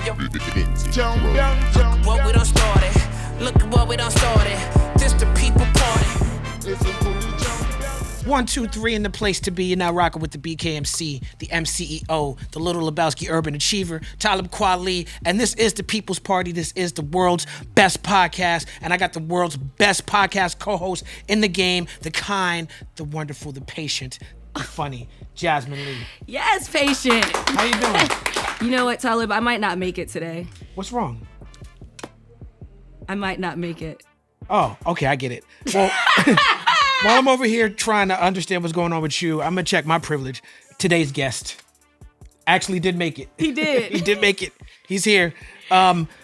What we done started. Look at what we done started. This the people party. 1, 2, 3 in the place to be. You're now rocking with the BKMC, the MCEO, the Little Lebowski Urban Achiever, Talib Kweli, and this is the People's Party. This is the world's best podcast, and I got the world's best podcast co-host in the game, the kind, the wonderful, the patient, the funny, Jasmin Leigh. Yes, patient. How you doing? You know what, Talib? I might not make it today. What's wrong? I might not make it. Oh, okay, I get it. Well, while I'm over here trying to understand what's going on with you, I'm going to check my privilege. Today's guest actually did make it. He did. He did make it. He's here.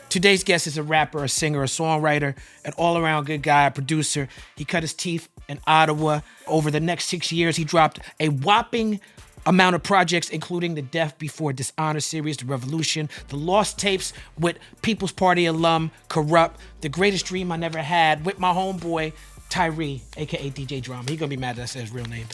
Today's guest is a rapper, a singer, a songwriter, an all-around good guy, a producer. He cut his teeth in Ottawa. Over the next 6 years, he dropped a whopping amount of projects, including the Death Before Dishonor series, The Revolution, the Lost Tapes with People's Party alum, Corrupt, The Greatest Dream I Never Had with my homeboy, Tyree, aka DJ Drama. He gonna be mad that I said his real name.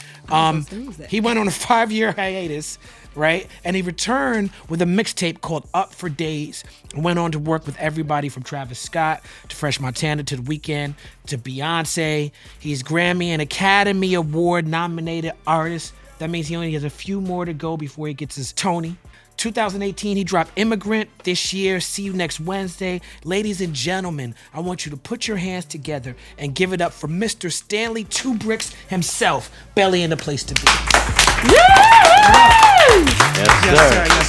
He went on a 5-year hiatus, right? And he returned with a mixtape called Up for Days and went on to work with everybody from Travis Scott to Fresh Montana to The Weeknd to Beyonce. He's Grammy and Academy Award nominated artist. That means he only has a few more to go before he gets his Tony. 2018, he dropped Immigrant. This year, See You Next Wednesday. Ladies and gentlemen, I want you to put your hands together and give it up for Mr. Stanley Two Bricks himself. Belly in the place to be. Yes,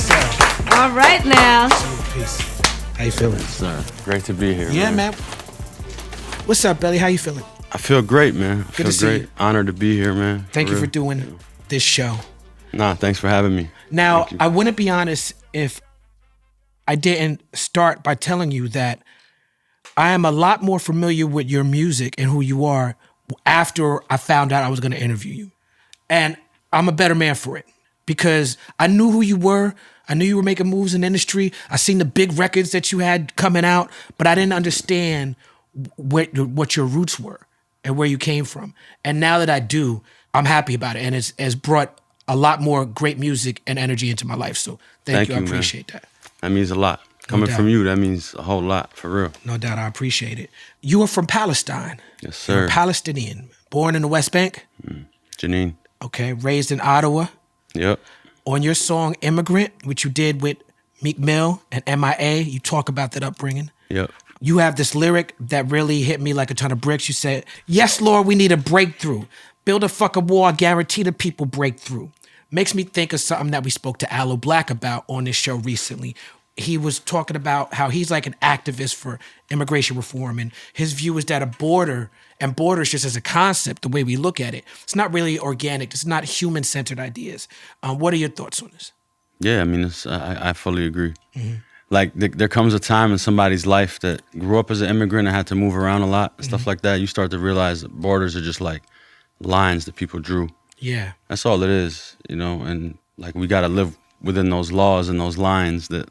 sir. All right now. Peace. How you feeling? Yes, sir. Great to be here. Yeah, man. What's up, Belly? How you feeling? I feel great, man. I Good to see feel great. you. Honored to be here, man. Thank you real. for doing this show. Nah, thanks for having me. Now, Thank you. I wouldn't be honest if I didn't start by telling you that I am a lot more familiar with your music and who you are after I found out I was going to interview you. And I'm a better man for it because I knew who you were. I knew you were making moves in the industry. I seen the big records that you had coming out, but I didn't understand what your roots were and where you came from. And now that I do, I'm happy about it. And it's brought a lot more great music and energy into my life. So thank you. I appreciate that. That means a lot. Coming from you, that means a whole lot, for real. No doubt, I appreciate it. You are from Palestine. Yes, sir. You're a Palestinian. Born in the West Bank? Janine. Okay, raised in Ottawa. Yep. On your song Immigrant, which you did with Meek Mill and MIA, you talk about that upbringing. Yep. You have this lyric that really hit me like a ton of bricks. You said, yes, Lord, we need a breakthrough. Build a fucking wall, guarantee the people breakthrough. Makes me think of something that we spoke to Aloe Black about on this show recently. He was talking about how he's like an activist for immigration reform, and his view is that a border, and borders just as a concept, the way we look at it, it's not really organic. It's not human-centered ideas. What are your thoughts on this? Yeah, I mean, I fully agree. Mm-hmm. Like, there comes a time in somebody's life that grew up as an immigrant and had to move around a lot, and stuff like that. You start to realize that borders are just like lines that people drew. Yeah. That's all it is, you know, and like we got to live within those laws and those lines that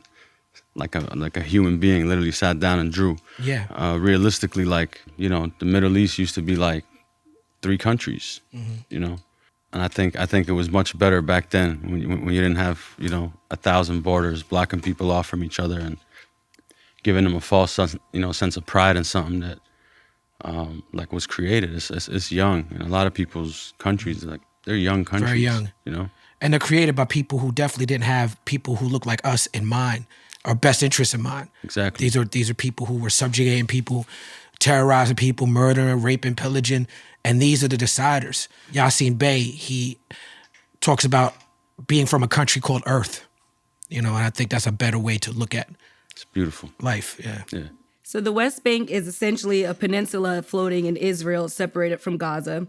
like a human being literally sat down and drew. Yeah. Realistically, like, you know, the Middle East used to be like 3 countries, you know, and I think it was much better back then when you didn't have, you know, 1,000 borders blocking people off from each other and giving them a false sense of pride in something that like was created. It's young, and a lot of people's countries, like, they're young countries. Very young. You know? And they're created by people who definitely didn't have people who look like us in mind, or best interests in mind. Exactly. These are people who were subjugating people, terrorizing people, murdering, raping, pillaging, and these are the deciders. Yasin Bey, he talks about being from a country called Earth, you know, and I think that's a better way to look at It's beautiful. life, yeah. Yeah. So the West Bank is essentially a peninsula floating in Israel, separated from Gaza.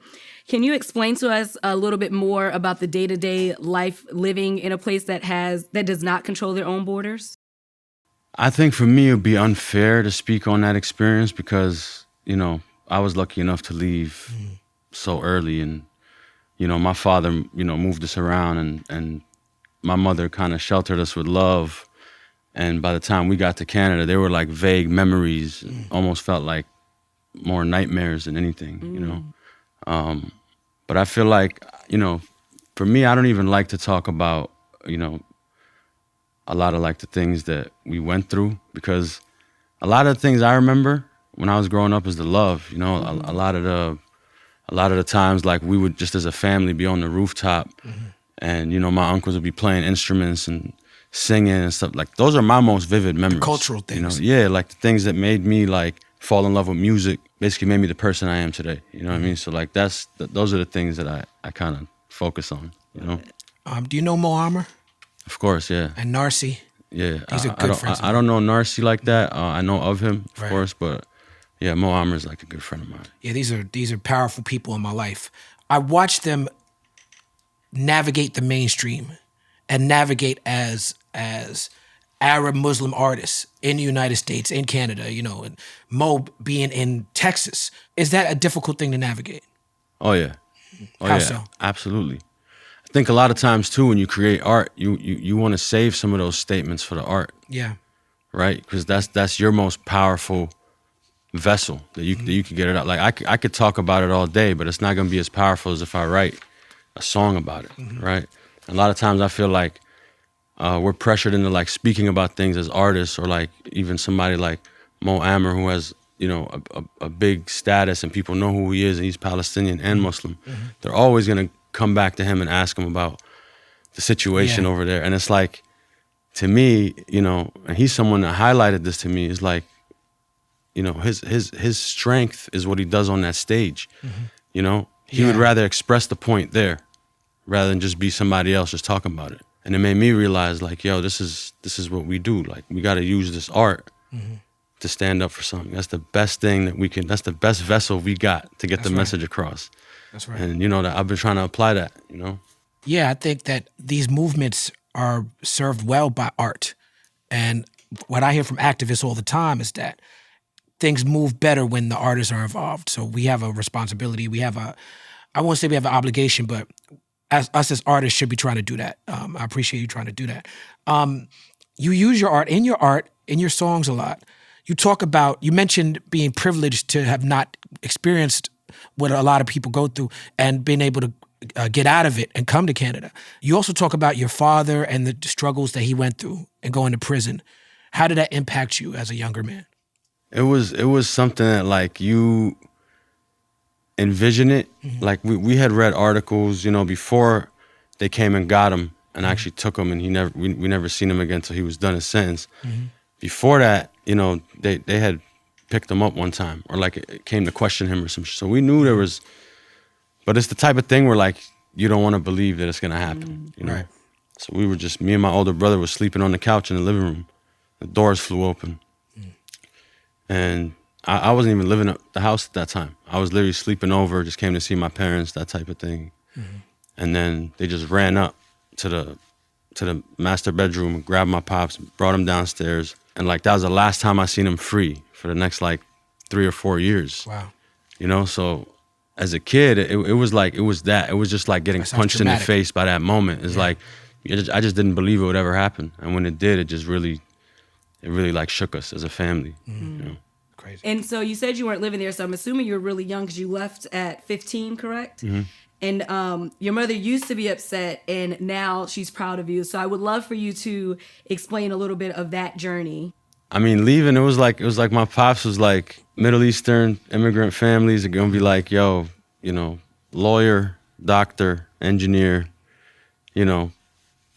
Can you explain to us a little bit more about the day-to-day life living in a place that does not control their own borders? I think for me, it would be unfair to speak on that experience because, you know, I was lucky enough to leave so early, and, you know, my father, you know, moved us around, and my mother kind of sheltered us with love. And by the time we got to Canada, they were like vague memories, almost felt like more nightmares than anything, you know? But I feel like, you know, for me, I don't even like to talk about, you know, a lot of like the things that we went through, because a lot of the things I remember when I was growing up is the love, you know, a lot of the times like we would just as a family be on the rooftop and, you know, my uncles would be playing instruments and singing and stuff. Like those are my most vivid memories. The cultural things. You know? Yeah, like the things that made me like fall in love with music, basically made me the person I am today. You know what I mean? So like those are the things that I kind of focus on, you know? Do you know Mo Armour? Of course, yeah. And Narcy? Yeah. These are good friends. I don't know Narcy like that. I know of him, of Right. course, but yeah, Mo Armour is like a good friend of mine. Yeah, these are powerful people in my life. I watched them navigate the mainstream and navigate as Arab Muslim artists in the United States, in Canada, you know, and Mo being in Texas. Is that a difficult thing to navigate? Oh yeah. Oh How yeah. so? Absolutely. I think a lot of times too, when you create art, you want to save some of those statements for the art, Yeah. right? Because that's your most powerful vessel that you could get it out. Like I could talk about it all day, but it's not gonna be as powerful as if I write a song about it, right? A lot of times I feel like we're pressured into like speaking about things as artists, or like even somebody like Mo Armour, who has, you know, a big status and people know who he is, and he's Palestinian and Muslim. They're always gonna come back to him and ask him about the situation over there. And it's like, to me, you know, and he's someone that highlighted this to me, is like, you know, his strength is what he does on that stage. You know, he would rather express the point there rather than just be somebody else just talking about it. And it made me realize, like, yo, this is what we do. Like, we got to use this art to stand up for something. That's the best thing that we can. That's the best vessel we got to get the message across. That's right. And you know that I've been trying to apply that. You know. Yeah, I think that these movements are served well by art. And what I hear from activists all the time is that things move better when the artists are involved. So we have a responsibility. I won't say we have an obligation, but us as artists should be trying to do that. I appreciate you trying to do that. You use your art, in your songs a lot. You mentioned being privileged to have not experienced what a lot of people go through and being able to get out of it and come to Canada. You also talk about your father and the struggles that he went through and going to prison. How did that impact you as a younger man? It was something that, like, you envision it. Like we had read articles, you know, before they came and got him and actually took him, and we never seen him again until he was done his sentence. Before that, you know, they had picked him up one time, or like it came to question him or some shit. So we knew there was, but it's the type of thing where, like, you don't want to believe that it's gonna happen, you know. Right. So we were just, me and my older brother was sleeping on the couch in the living room. The doors flew open. And I wasn't even living at the house at that time. I was literally sleeping over, just came to see my parents, that type of thing. And then they just ran up to the master bedroom and grabbed my pops, brought him downstairs. And like, that was the last time I seen him free for the next like 3 or 4 years. Wow. You know, so as a kid, it was just like getting punched in the face by that moment. It's like, I just didn't believe it would ever happen. And when it did, it really like shook us as a family. You know? Crazy. And so you said you weren't living there, so I'm assuming you were really young because you left at 15, correct? And your mother used to be upset, and now she's proud of you. So I would love for you to explain a little bit of that journey. I mean, leaving, it was like my pops was like, Middle Eastern immigrant families are gonna be like, yo, you know, lawyer, doctor, engineer, you know,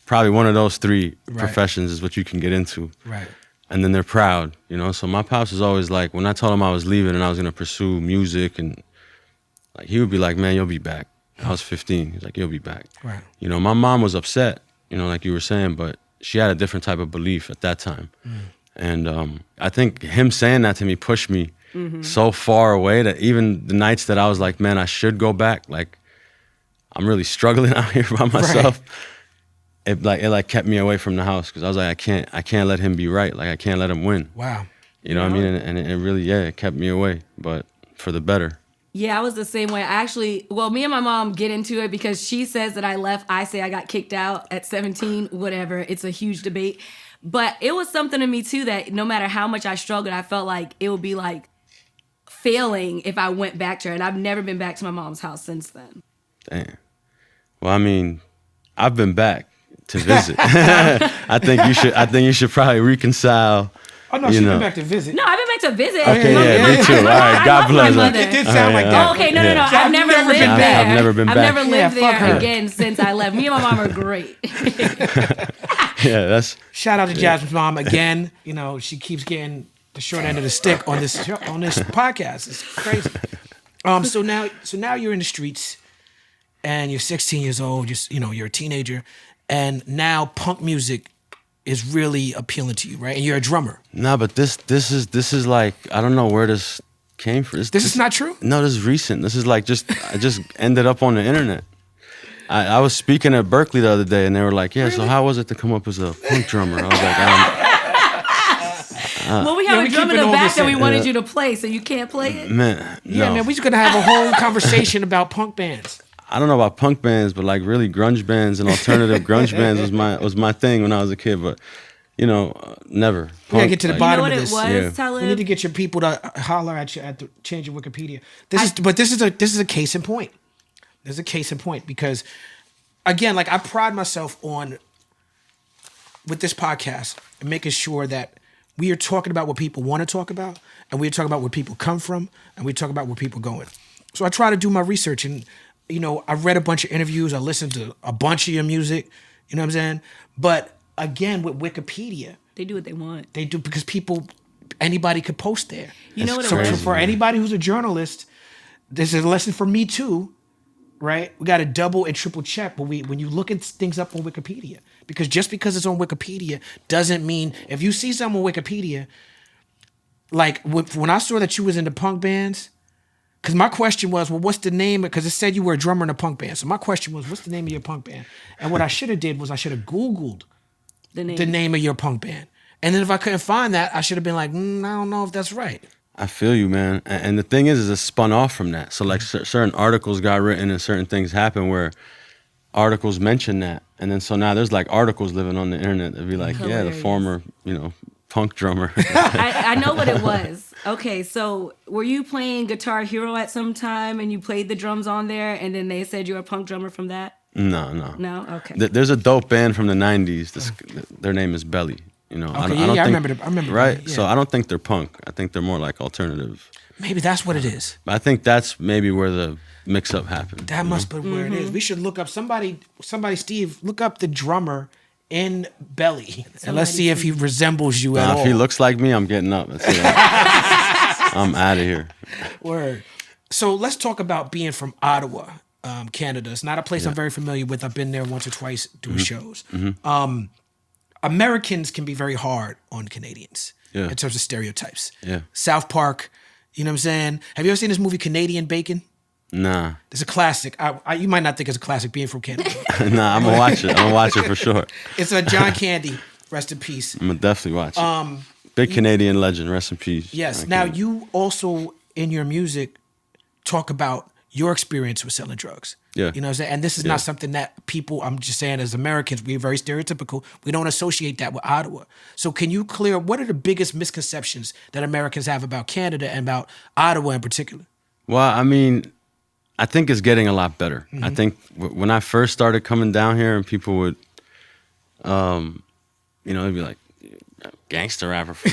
probably one of those three professions is what you can get into. Right. And then they're proud, you know? So my pops was always like, when I told him I was leaving and I was gonna pursue music, and like, he would be like, man, you'll be back. I was 15. He's like, you'll be back. Right. You know, my mom was upset, you know, like you were saying, but she had a different type of belief at that time. And I think him saying that to me pushed me so far away that even the nights that I was like, man, I should go back, like, I'm really struggling out here by myself. Right. It kept me away from the house, because I was like, I can't let him be right. Like, I can't let him win. Wow. You know what I mean? And it really, it kept me away, but for the better. Yeah, I was the same way. Me and my mom get into it because she says that I left. I say I got kicked out at 17, whatever. It's a huge debate. But it was something to me too that no matter how much I struggled, I felt like it would be like failing if I went back to her. And I've never been back to my mom's house since then. Damn. Well, I mean, I've been back to visit. I think you should probably reconcile. Oh no, she's been back to visit. No, I've been back to visit. Okay, me too. All right, God bless her. It did sound like that. Oh, okay, no. I've never lived been there. back. I've never been back. I've never lived fuck her. there again since I left. Me and my mom are great. Yeah, that's. Shout out to Jasmine's mom again. You know, she keeps getting the short end of the stick on this podcast. It's crazy. So now you're in the streets, and you're 16 years old. You're a teenager, and now punk music is really appealing to you, right? And you're a drummer. Nah, but this is like, I don't know where this came from. This is not true? No, this is recent. This is like I just ended up on the internet. I was speaking at Berkeley the other day, and they were like, "Yeah, so how was it to come up as a punk drummer?" I was like, well, we have a drum in the keeping all back this that we in. wanted you to play, so you can't play it? "Man, Yeah, no." man, we're just gonna have a whole conversation about punk bands. I don't know about punk bands, but like really grunge bands and alternative grunge bands was my thing when I was a kid. But never. We gotta get to the bottom You know of what this. it was, Talib? We need to get your people to holler at you at the change of Wikipedia. This is a case in point. There's a case in point because, again, like I pride myself on with this podcast and making sure that we are talking about what people want to talk about, and we're talking about where people come from, and we talk about where people going. So I try to do my research, and I've read a bunch of interviews, I listened to a bunch of your music, you know what I'm saying? But again, with Wikipedia, They do what they want. they do because anybody could post there. You know what it So was? for anybody who's a journalist, this is a lesson for me too, right? We got to double and triple check when you look at things up on Wikipedia, because just because it's on Wikipedia doesn't mean if you see something on Wikipedia, like when I saw that you was into punk bands, because my question was, well, what's the name? Because it said you were a drummer in a punk band. So my question was, what's the name of your punk band? And what I should have did was I should have Googled The name. the name of your punk band. And then if I couldn't find that, I should have been like, I don't know if that's right. I feel you, man. And the thing is it spun off from that. So like certain articles got written and certain things happen where articles mention that. And then so now there's like articles living on the internet that be like, yeah, the Hilarious. former, punk drummer. I know what it was. Okay, so were you playing Guitar Hero at some time and you played the drums on there and then they said you were a punk drummer from that? No. No? Okay. There's a dope band from the 90s. Their name is Belly. I remember. Right? Yeah. So I don't think they're punk. I think they're more like alternative. Maybe that's what it is. I think that's maybe where the mix-up happened. That must be where it is. We should look up somebody, Steve, look up the drummer in Belly. And let's see if he resembles you at all. If he looks like me, I'm getting up. That's it. I'm out of here. Word. So let's talk about being from Ottawa, Canada. It's not a place I'm very familiar with. I've been there once or twice doing shows. Americans can be very hard on Canadians in terms of stereotypes. Yeah. South Park, you know what I'm saying? Have you ever seen this movie Canadian Bacon? Nah. It's a classic. You might not think it's a classic being from Canada. Nah, I'm gonna watch it. I'm gonna watch it for sure. It's a John Candy, rest in peace. I'm gonna definitely watch it. Big Canadian legend, rest in peace. Yes. John Now Candy. you also in your music talk about your experience with selling drugs. Yeah. You know what I'm saying? And this is not something that people, I'm just saying as Americans, we're very stereotypical. We don't associate that with Ottawa. So can you clear, what are the biggest misconceptions that Americans have about Canada and about Ottawa in particular? Well, I mean, I think it's getting a lot better. I think when I first started coming down here and people would, they'd be like, gangster rapper from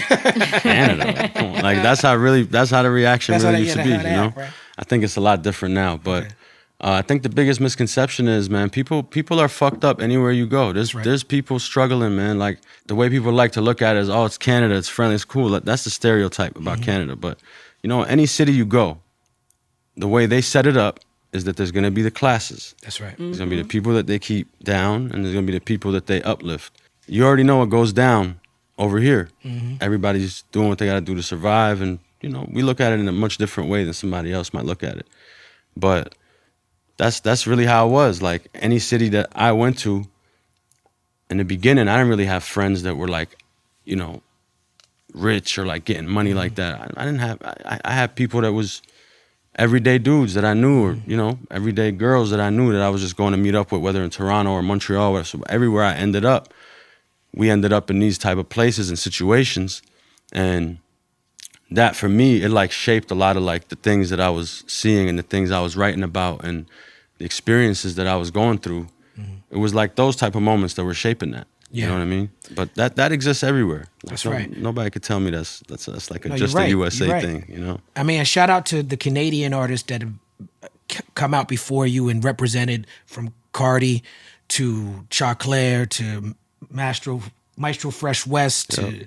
Canada. Like, come on. Like that's how the reaction really used to be, right? I think it's a lot different now, but I think the biggest misconception is, man, people are fucked up anywhere you go. There's people struggling, man. Like the way people like to look at it is, oh, it's Canada, it's friendly, it's cool. That's the stereotype about Canada. But any city you go, the way they set it up is that there's gonna be the classes. That's right. There's gonna be the people that they keep down, and there's gonna be the people that they uplift. You already know what goes down over here. Everybody's doing what they gotta do to survive, and we look at it in a much different way than somebody else might look at it. But that's really how it was. Like any city that I went to, in the beginning, I didn't really have friends that were like, rich or like getting money like that. I didn't have. I had people that was everyday dudes that I knew, or everyday girls that I knew that I was just going to meet up with, whether in Toronto or Montreal, or so everywhere I ended up, we ended up in these type of places and situations, and that for me, it like shaped a lot of like the things that I was seeing and the things I was writing about and the experiences that I was going through. It was like those type of moments that were shaping that. Yeah. You know what I mean? But that exists everywhere. Like, That's right. Nobody could tell me that's like No, just you're a right. USA You're right. thing, you know? I mean, a shout out to the Canadian artists that have come out before you and represented, from Cardi to Choclair to Maestro Fresh West to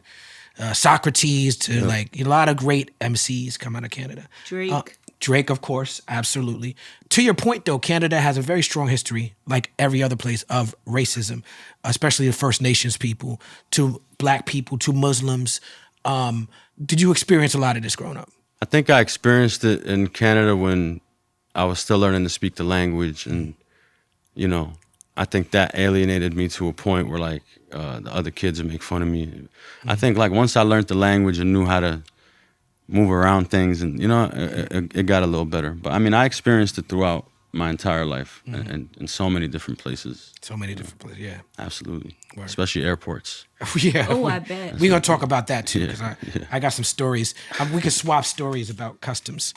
Socrates to like a lot of great MCs come out of Canada. Drake, of course, absolutely. To your point, though, Canada has a very strong history, like every other place, of racism, especially the First Nations people, to Black people, to Muslims. Did you experience a lot of this growing up? I think I experienced it in Canada when I was still learning to speak the language, and you know, I think that alienated me to a point where like the other kids would make fun of me. I think like once I learned the language and knew how to move around things, and you know, it got a little better. But I mean, I experienced it throughout my entire life, and in so many different places. So many different places, yeah. Absolutely. Word. Especially airports. Yeah. Oh, I bet. We're going to talk about that too, because Yeah. I got some stories. We could swap stories about customs.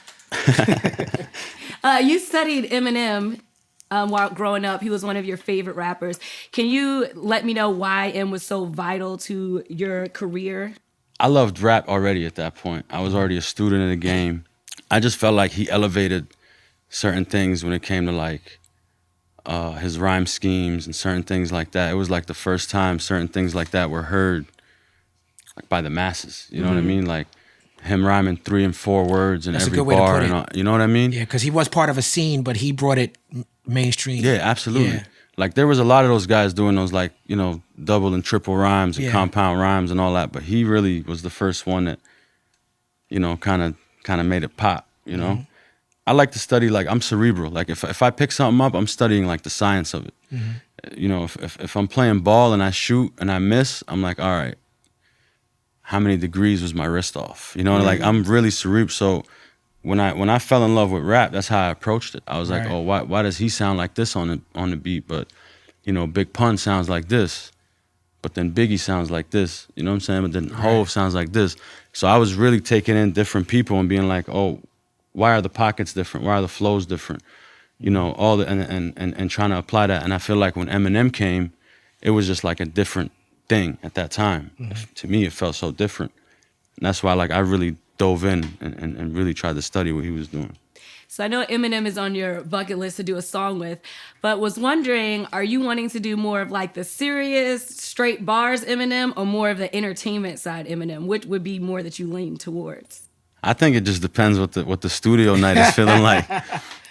You studied Eminem while growing up. He was one of your favorite rappers. Can you let me know why M was so vital to your career? I loved rap already at that point. I was already a student in the game. I just felt like he elevated certain things when it came to like his rhyme schemes and certain things like that. It was like the first time certain things like that were heard like by the masses. You know what I mean? Like him rhyming 3 and 4 words in That's a every good way to bar. put it. And all, you know what I mean? Yeah, because he was part of a scene, but he brought it mainstream. Yeah, absolutely. Yeah. Like there was a lot of those guys doing those like, you know, double and triple rhymes and Yeah. compound rhymes and all that, but he really was the first one that, you know, kind of made it pop, you know? I like to study, like I'm cerebral. Like if I pick something up, I'm studying like the science of it. You know, if I'm playing ball and I shoot and I miss, I'm like, all right, how many degrees was my wrist off? You know, like I'm really cerebral. So when I fell in love with rap, that's how I approached it. I was like, Right. oh, why does he sound like this on the beat? But, you know, Big Pun sounds like this. But then Biggie sounds like this. You know what I'm saying? But then Hove sounds like this. So I was really taking in different people and being like, oh, why are the pockets different? Why are the flows different? You know, all the and trying to apply that. And I feel like when Eminem came, it was just like a different thing at that time. To me, it felt so different. And that's why like I really dove in and really tried to study what he was doing. So I know Eminem is on your bucket list to do a song with, but was wondering, are you wanting to do more of like the serious, straight bars Eminem, or more of the entertainment side Eminem? Which would be more that you lean towards? I think it just depends what the studio night is feeling like.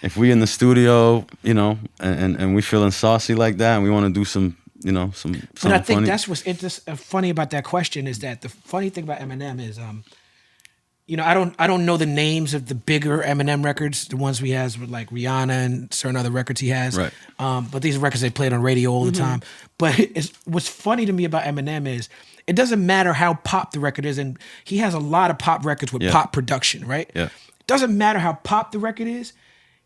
If we in the studio, you know, and we feeling saucy like that, and we want to do some, you know, some But I think funny. that's what's funny about that question is that the funny thing about Eminem is, you know, I don't know the names of the bigger Eminem records, the ones he has with like Rihanna and certain other records he has. Right. But these are records they played on radio all the time. But what's funny to me about Eminem is it doesn't matter how pop the record is, and he has a lot of pop records with pop production, right? Yeah. It doesn't matter how pop the record is.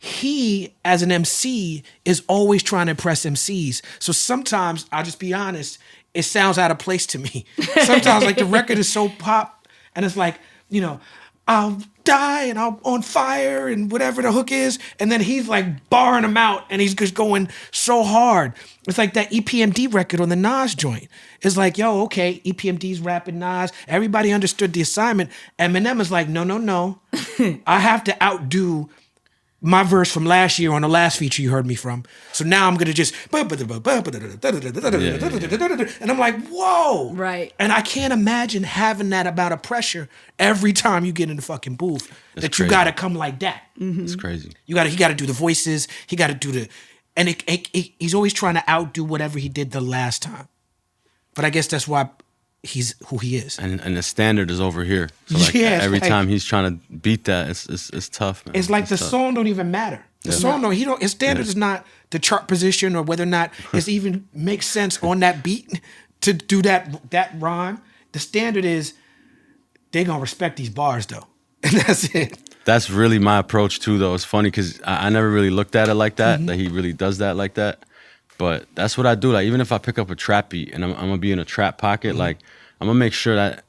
He, as an MC, is always trying to impress MCs. So sometimes, I'll just be honest, it sounds out of place to me. Sometimes, like, the record is so pop, and it's like, you know, I'll die and I'm on fire and whatever the hook is. And then he's like barring them out and he's just going so hard. It's like that EPMD record on the Nas joint. It's like, yo, okay, EPMD's rapping Nas. Everybody understood the assignment. Eminem is like, no. I have to outdo my verse from last year on the last feature you heard me from. So now I'm going to just... And I'm like, whoa. Right. And I can't imagine having that amount of pressure every time you get in the fucking booth. That's that you crazy. got to come like that. It's crazy. He got to do the voices. He got to do the... And he's always trying to outdo whatever he did the last time. But I guess that's why he's who he is. And the standard is over here. So like Yeah, it's every like- time he's trying to beat that, it's tough, man. It's like the tough. song don't even matter. The song don't. His standard is not the chart position or whether or not it even makes sense on that beat to do that rhyme. The standard is they gonna respect these bars though, and that's it. That's really my approach too, though. It's funny because I never really looked at it like that. That he really does that like that. But that's what I do. Like even if I pick up a trap beat and I'm gonna be in a trap pocket, like I'm gonna make sure that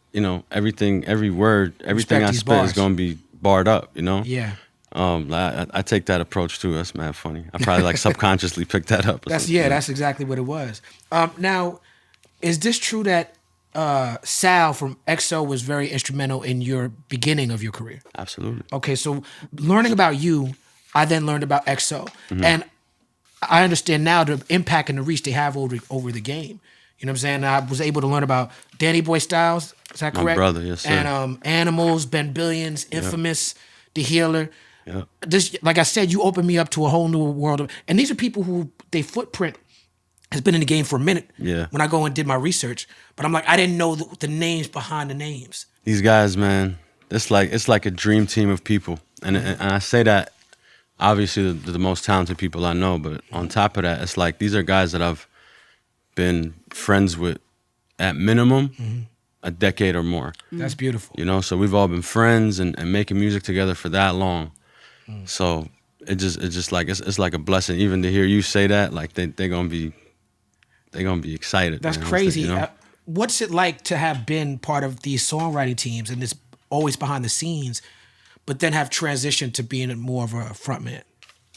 everything, every word, everything Respect I these spit is bars. gonna be barred up. You know. Yeah. I take that approach too. That's mad funny. I probably like subconsciously picked that up. That's exactly what it was. Now, is this true that Sal from EXO was very instrumental in your beginning of your career? Absolutely. Okay, so learning about you, I then learned about EXO, and I understand now the impact and the reach they have over the game. You know what I'm saying? I was able to learn about Danny Boy Styles. Is that correct? My brother, yes, sir. And Animals, Ben Billions, Infamous, The Healer. Yeah. This, like I said, you opened me up to a whole new world and these are people who their footprint has been in the game for a minute. Yeah. When I go and did my research, but I'm like, I didn't know the names behind the names. These guys, man, it's like a dream team of people, and I say that obviously the most talented people I know, but on top of that, it's like these are guys that I've been friends with at minimum a decade or more. That's beautiful. You know, so we've all been friends and making music together for that long. So it's like a blessing. Even to hear you say that, like they're gonna be excited. That's man. crazy. You know? What's it like to have been part of these songwriting teams and it's always behind the scenes, but then have transitioned to being more of a frontman?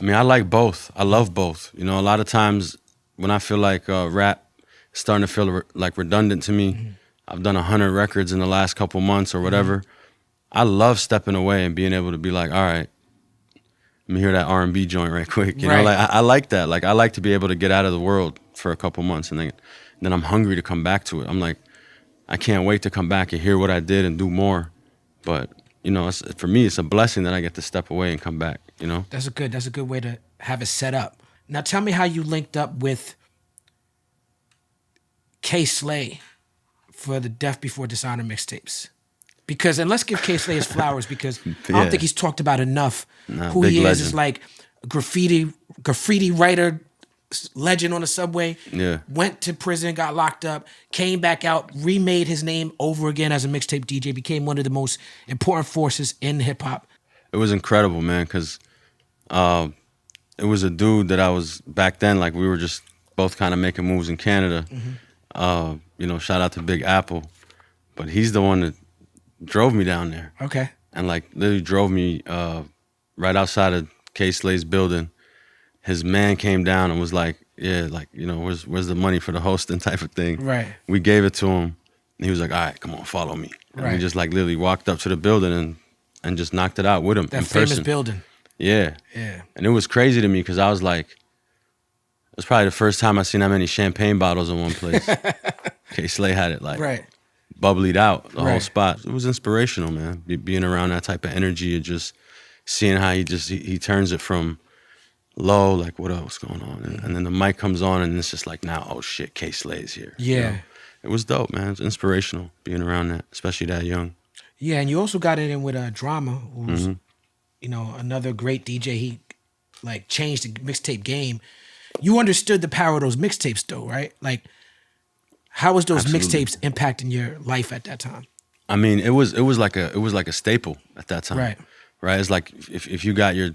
I mean, I like both. I love both. You know, a lot of times when I feel like rap is starting to feel like redundant to me, I've done 100 records in the last couple months or whatever. I love stepping away and being able to be like, all right, let me hear that R&B joint right quick. You know, like I like that. Like I like to be able to get out of the world for a couple months and then I'm hungry to come back to it. I'm like, I can't wait to come back and hear what I did and do more. But you know, for me, it's a blessing that I get to step away and come back. You know, that's a good way to have it set up. Now, tell me how you linked up with K Slay for the Death Before Dishonor mixtapes. Because, and let's give K Slay his flowers because I don't think he's talked about enough. Who he is is like a graffiti writer, legend on the subway. Yeah. Went to prison, got locked up, came back out, remade his name over again as a mixtape DJ, became one of the most important forces in hip hop. It was incredible, man, because it was a dude that I was back then, like we were just both kind of making moves in Canada. You know, shout out to Big Apple. But he's the one that drove me down there. Okay. And like literally drove me right outside of K Slay's building. His man came down and was like, yeah, like, you know, where's the money for the hosting type of thing? Right. We gave it to him. And he was like, all right, come on, follow me. And we just like literally walked up to the building and just knocked it out with him in famous person. building. Yeah. Yeah. And it was crazy to me because I was like, it was probably the first time I seen that many champagne bottles in one place. K Slay had it like bubblied out the whole spot. It was inspirational, man. Being around that type of energy and just seeing how he turns it from low, like what else going on, and then the mic comes on and it's just like now, oh shit, K Slay's here. Yeah. You know? It was dope, man. It's inspirational being around that, especially that young. Yeah, and you also got it in with Drama, who's you know, another great DJ. He like changed the mixtape game. You understood the power of those mixtapes though, right? Like how was those mixtapes impacting your life at that time? I mean, it was like a staple at that time. Right. It's like if you got your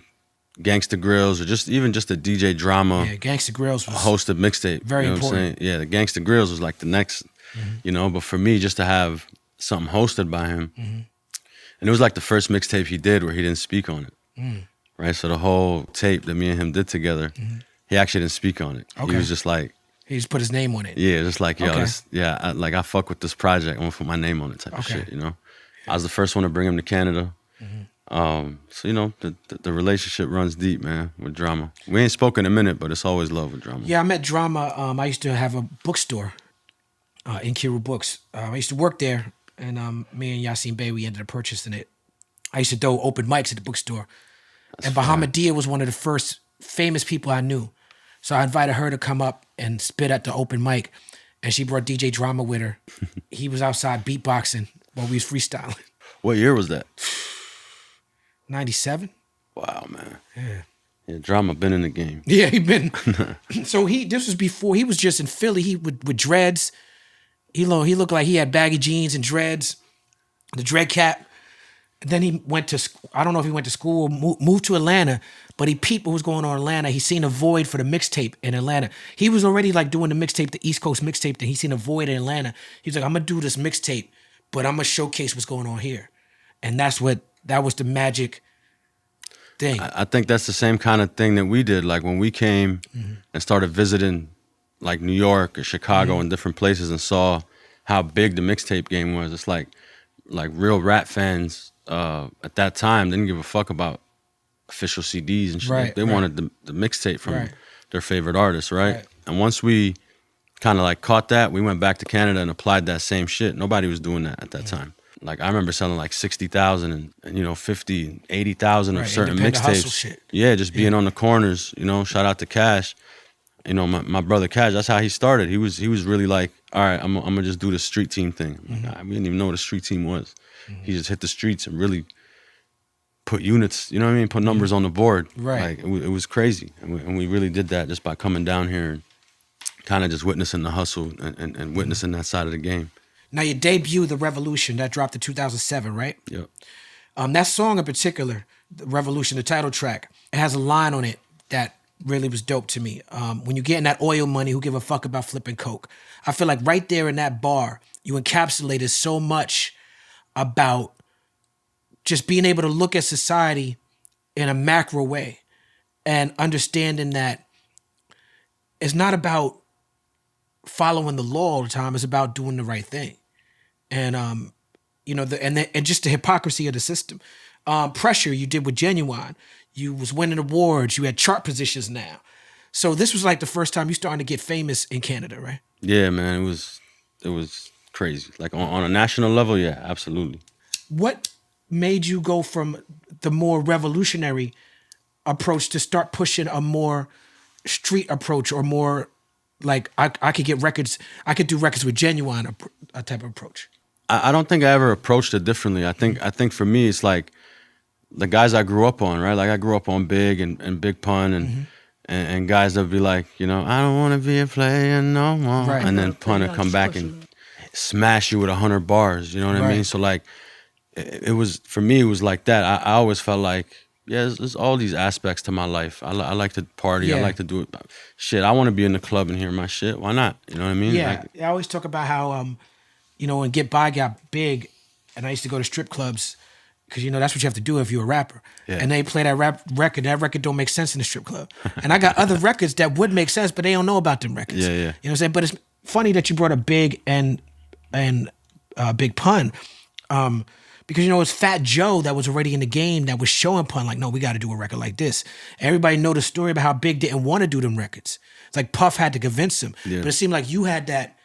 Gangsta Grills or even just a DJ Drama. Yeah, Gangsta Grills was hosted mixtape. Very you know important. What I'm saying? Yeah, the Gangsta Grills was like the next, you know, but for me just to have something hosted by him, and it was like the first mixtape he did where he didn't speak on it. Right? So the whole tape that me and him did together, he actually didn't speak on it. Okay. He was just like, he just put his name on it. yeah, just like, yo, I fuck with this project. I'm gonna put my name on it type of shit, you know? I was the first one to bring him to Canada. So, you know, the relationship runs deep, man, with Drama. We ain't spoken in a minute, but it's always love with Drama. Yeah, I met Drama. I used to have a bookstore in Kiru Books. I used to work there, and me and Yassine Bey, we ended up purchasing it. I used to do open mics at the bookstore. And Bahamadia was one of the first famous people I knew. So I invited her to come up and spit at the open mic. And she brought DJ Drama with her. He was outside beatboxing while we was freestyling. What year was that? 97. Wow, man. Yeah, Drama been in the game. Yeah, he been. So this was before, he was just in Philly. He with dreads. He looked like he had baggy jeans and dreads, the dread cap. And then he went to, I don't know if he went to school or moved to Atlanta, but he peeped what was going on in Atlanta. He seen a void for the mixtape in Atlanta. He was already like doing the mixtape, the East Coast mixtape, and he seen a void in Atlanta. He was like, I'm gonna do this mixtape, but I'm gonna showcase what's going on here. And that was the magic thing. I think that's the same kind of thing that we did. Like when we came and started visiting like New York or Chicago and different places and saw how big the mixtape game was. It's like real rap fans at that time didn't give a fuck about official CDs and shit. Right, They right. wanted the mixtape from Right. their favorite artists, right? Right. And once we kind of like caught that, we went back to Canada and applied that same shit. Nobody was doing that at that time. Like I remember selling like 60,000 and you know 50, 80,000 of Right, certain independent hustle mixtapes. shit. Yeah, just being on the corners. You know, shout out to Cash. You know, my brother Cash. That's how he started. He was really like, all right, I'm gonna just do the street team thing. Like, we didn't even know what a street team was. He just hit the streets and really put units. You know what I mean? Put numbers on the board. Right. Like it was crazy, and we really did that just by coming down here and kind of just witnessing the hustle and witnessing that side of the game. Now your debut, The Revolution, that dropped in 2007, right? Yep. That song in particular, The Revolution, the title track, it has a line on it that really was dope to me. When you're getting that oil money, who give a fuck about flipping coke? I feel like right there in that bar, you encapsulated so much about just being able to look at society in a macro way and understanding that it's not about following the law all the time. It's about doing the right thing. And, you know, and just the hypocrisy of the system. Pressure you did with Genuine. You was winning awards. You had chart positions now. So this was like the first time you starting to get famous in Canada, right? Yeah, man, it was crazy. Like on a national level, yeah, absolutely. What made you go from the more revolutionary approach to start pushing a more street approach, or more like I could get records, I could do records with Genuine, a type of approach? I don't think I ever approached it differently. I think for me it's like the guys I grew up on, right? Like I grew up on Big and Big Pun and guys that would be like, you know, I don't want to be a player no more. Right. And then Pun would come back and smash you with 100 bars. You know what I mean? Right. So like, it was, for me, it was like that. I always felt like, yeah, there's all these aspects to my life. I like to party. I Yeah. like to do it. Shit, I want to be in the club and hear my shit. Why not? You know what I mean? Yeah, Like, I always talk about how, you know, when Get By got big, and I used to go to strip clubs, because, you know, that's what you have to do if you're a rapper. Yeah. And they play that record. That record don't make sense in the strip club. And I got other records that would make sense, but they don't know about them records. Yeah, yeah. You know what I'm saying? But it's funny that you brought up Big and Big Pun. Because, you know, it's Fat Joe that was already in the game that was showing Pun, like, no, we got to do a record like this. Everybody know the story about how Big didn't want to do them records. It's like Puff had to convince him. Yeah. But it seemed like you had that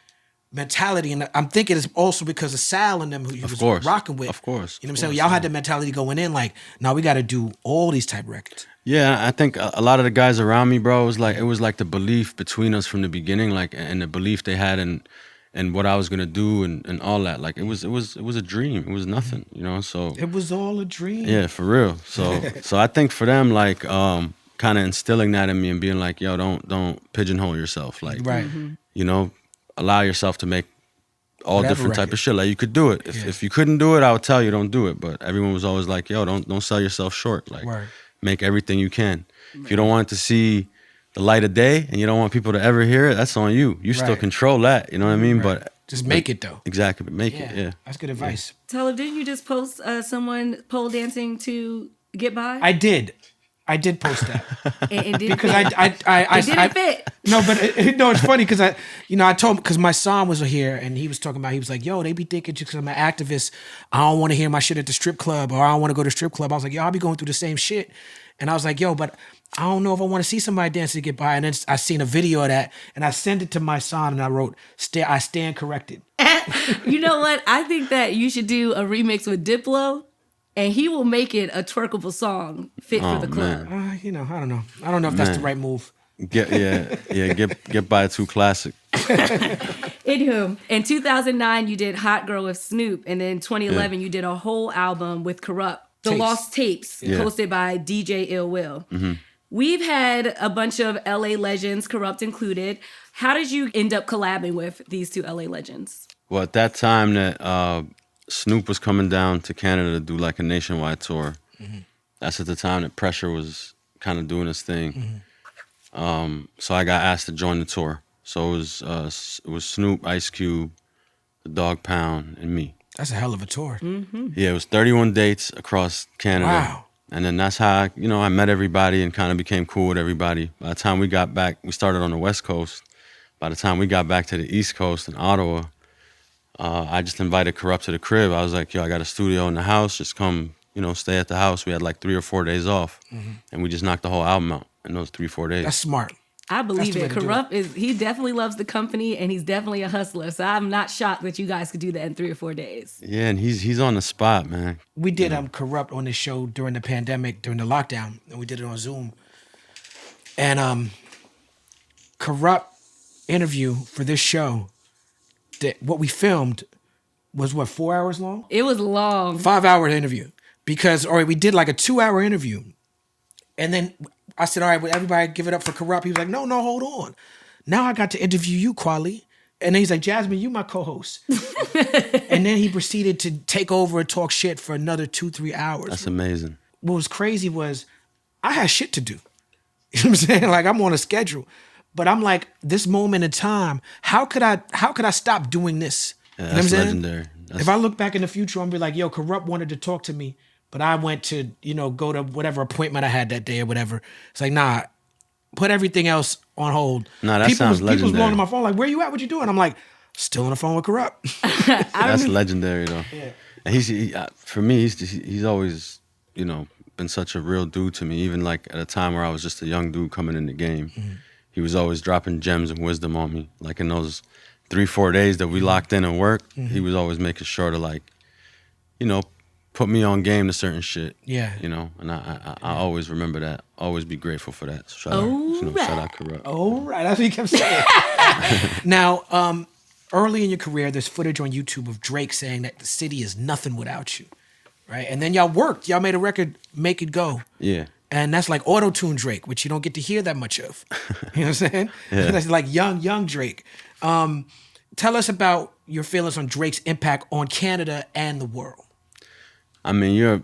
mentality, and I'm thinking it's also because of Sal and them who you was course. rocking with. Of course. You know what I'm saying? Y'all had the mentality going in like, now we got to do all these type of records. yeah, I think a lot of the guys around me, bro, it was like the belief between us from the beginning, like, and the belief they had in what I was gonna do and all that. Like it was a dream. It was nothing, you know. So It was all a dream. yeah, for real. So I think for them, like, kind of instilling that in me and being like, yo, don't pigeonhole yourself. Like, Right. you know, allow yourself to make all Whatever different type record. of shit. Like you could do it. If you couldn't do it, I would tell you don't do it. But everyone was always like, yo, don't sell yourself short. Like Word. make everything you can. If you don't want it to see the light of day and you don't want people to ever hear it, that's on you. You still Right. control that. You know what I mean? Right. But Just make it though. exactly, but make it. Yeah. That's good advice. Talib, didn't you just post someone pole dancing to Get By? I did post that. and did Because it fit? It didn't fit. No, but no, it's funny because I told him, because my son was here and he was talking about, he was like, yo, they be thinking just because I'm an activist, I don't want to hear my shit at the strip club, or I don't want to go to strip club. I was like, yo, I'll be going through the same shit. And I was like, yo, but I don't know if I want to see somebody dance to Get By. And then I seen a video of that and I sent it to my son and I wrote, I stand corrected. You know what? I think that you should do a remix with Diplo, and he will make it a twerkable song fit for the club. man. You know, I don't know. I don't know if that's the right move. Get by too classic. Anywho, in 2009, you did Hot Girl with Snoop, and then 2011, you did a whole album with Corrupt, The Tapes. Lost Tapes, Yeah. hosted by DJ Ill Will. We've had a bunch of LA legends, Corrupt included. How did you end up collabing with these two LA legends? Well, at that time that Snoop was coming down to Canada to do like a nationwide tour, that's at the time that Pressure was kind of doing his thing. So I got asked to join the tour. So it was Snoop, Ice Cube, the Dog Pound, and me. That's a hell of a tour. Yeah, it was 31 dates across Canada. Wow. And then that's how, I met everybody and kind of became cool with everybody. By the time we got back, we started on the West Coast. By the time we got back to the East Coast in Ottawa, I just invited Corrupt to the crib. I was like, yo, I got a studio in the house. Just come, stay at the house. We had like 3 or 4 days off. And we just knocked the whole album out in those 3-4 days. That's smart. I believe That's it. the way to do Corrupt he definitely loves the company, and he's definitely a hustler. So I'm not shocked that you guys could do that in 3 or 4 days. Yeah, and he's on the spot, man. We did Corrupt on this show during the pandemic, during the lockdown, and we did it on Zoom. And Corrupt interview for this show, that what we filmed was 4 hours long? It was long. 5-hour interview. Because, we did like a 2-hour interview. And then I said, all right, well, everybody give it up for Corrupt. He was like, no, hold on. Now I got to interview you, Kweli. And then he's like, Jasmin, you my co-host. And then he proceeded to take over and talk shit for another 2-3 hours. That's amazing. What was crazy was I had shit to do. You know what I'm saying? Like, I'm on a schedule. But I'm like, this moment in time, how could I stop doing this? Yeah, You know what I'm that's saying? legendary. If I look back in the future, I'm gonna be like, yo, Corrupt wanted to talk to me, but I went to, go to whatever appointment I had that day or whatever. It's like, nah, put everything else on hold. Nah, that sounds legendary. People's blowing on my phone like, where you at? What you doing? I'm like, still on the phone with Corrupt. That's legendary though. Yeah. And for me, he's always, been such a real dude to me. Even like at a time where I was just a young dude coming in the game, he was always dropping gems and wisdom on me. Like in those 3-4 days that we locked in and worked, he was always making sure to like, put me on game to certain shit. Yeah. And I always remember that. Always be grateful for that. So shout out Corrupt. Oh, right. That's what he kept saying. Now, early in your career, there's footage on YouTube of Drake saying that the city is nothing without you, right? And then y'all worked. Y'all made a record, Make It Go. Yeah. And that's like auto-tune Drake, which you don't get to hear that much of. You know what I'm saying? Yeah. That's like young Drake. Tell us about your feelings on Drake's impact on Canada and the world. I mean, you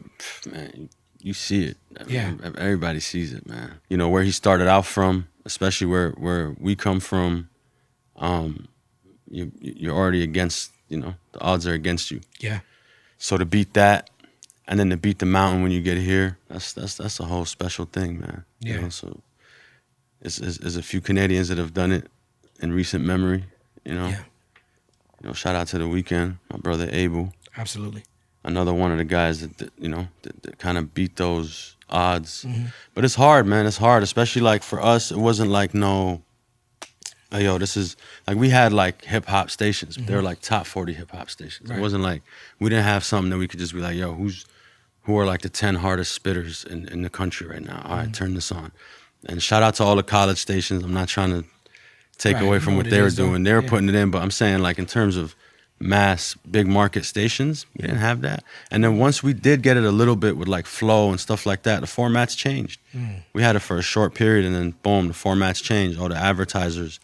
see it. Yeah. Everybody sees it, man. Where he started out from, especially where we come from, you're already against, the odds are against you. Yeah. So to beat that, and then to beat the mountain when you get here, that's a whole special thing, man. Yeah. So there's a few Canadians that have done it in recent memory, Yeah. Shout out to the Weeknd, my brother Abel. Absolutely. Another one of the guys that kind of beat those odds. But it's hard, man. It's hard, especially like for us. It wasn't like this is like we had like hip hop stations. They were like top 40 hip hop stations. Right. It wasn't like we didn't have something that we could just be like, yo, who are like the 10 hardest spitters in the country right now? All right, turn this on. And shout out to all the college stations. I'm not trying to take Right. away from what they were doing. They were Yeah. putting it in, but I'm saying like in terms of mass big market stations, we didn't have that. And then once we did get it a little bit with like flow and stuff like that, the formats changed. We had it for a short period and then boom, the formats changed. All the advertisers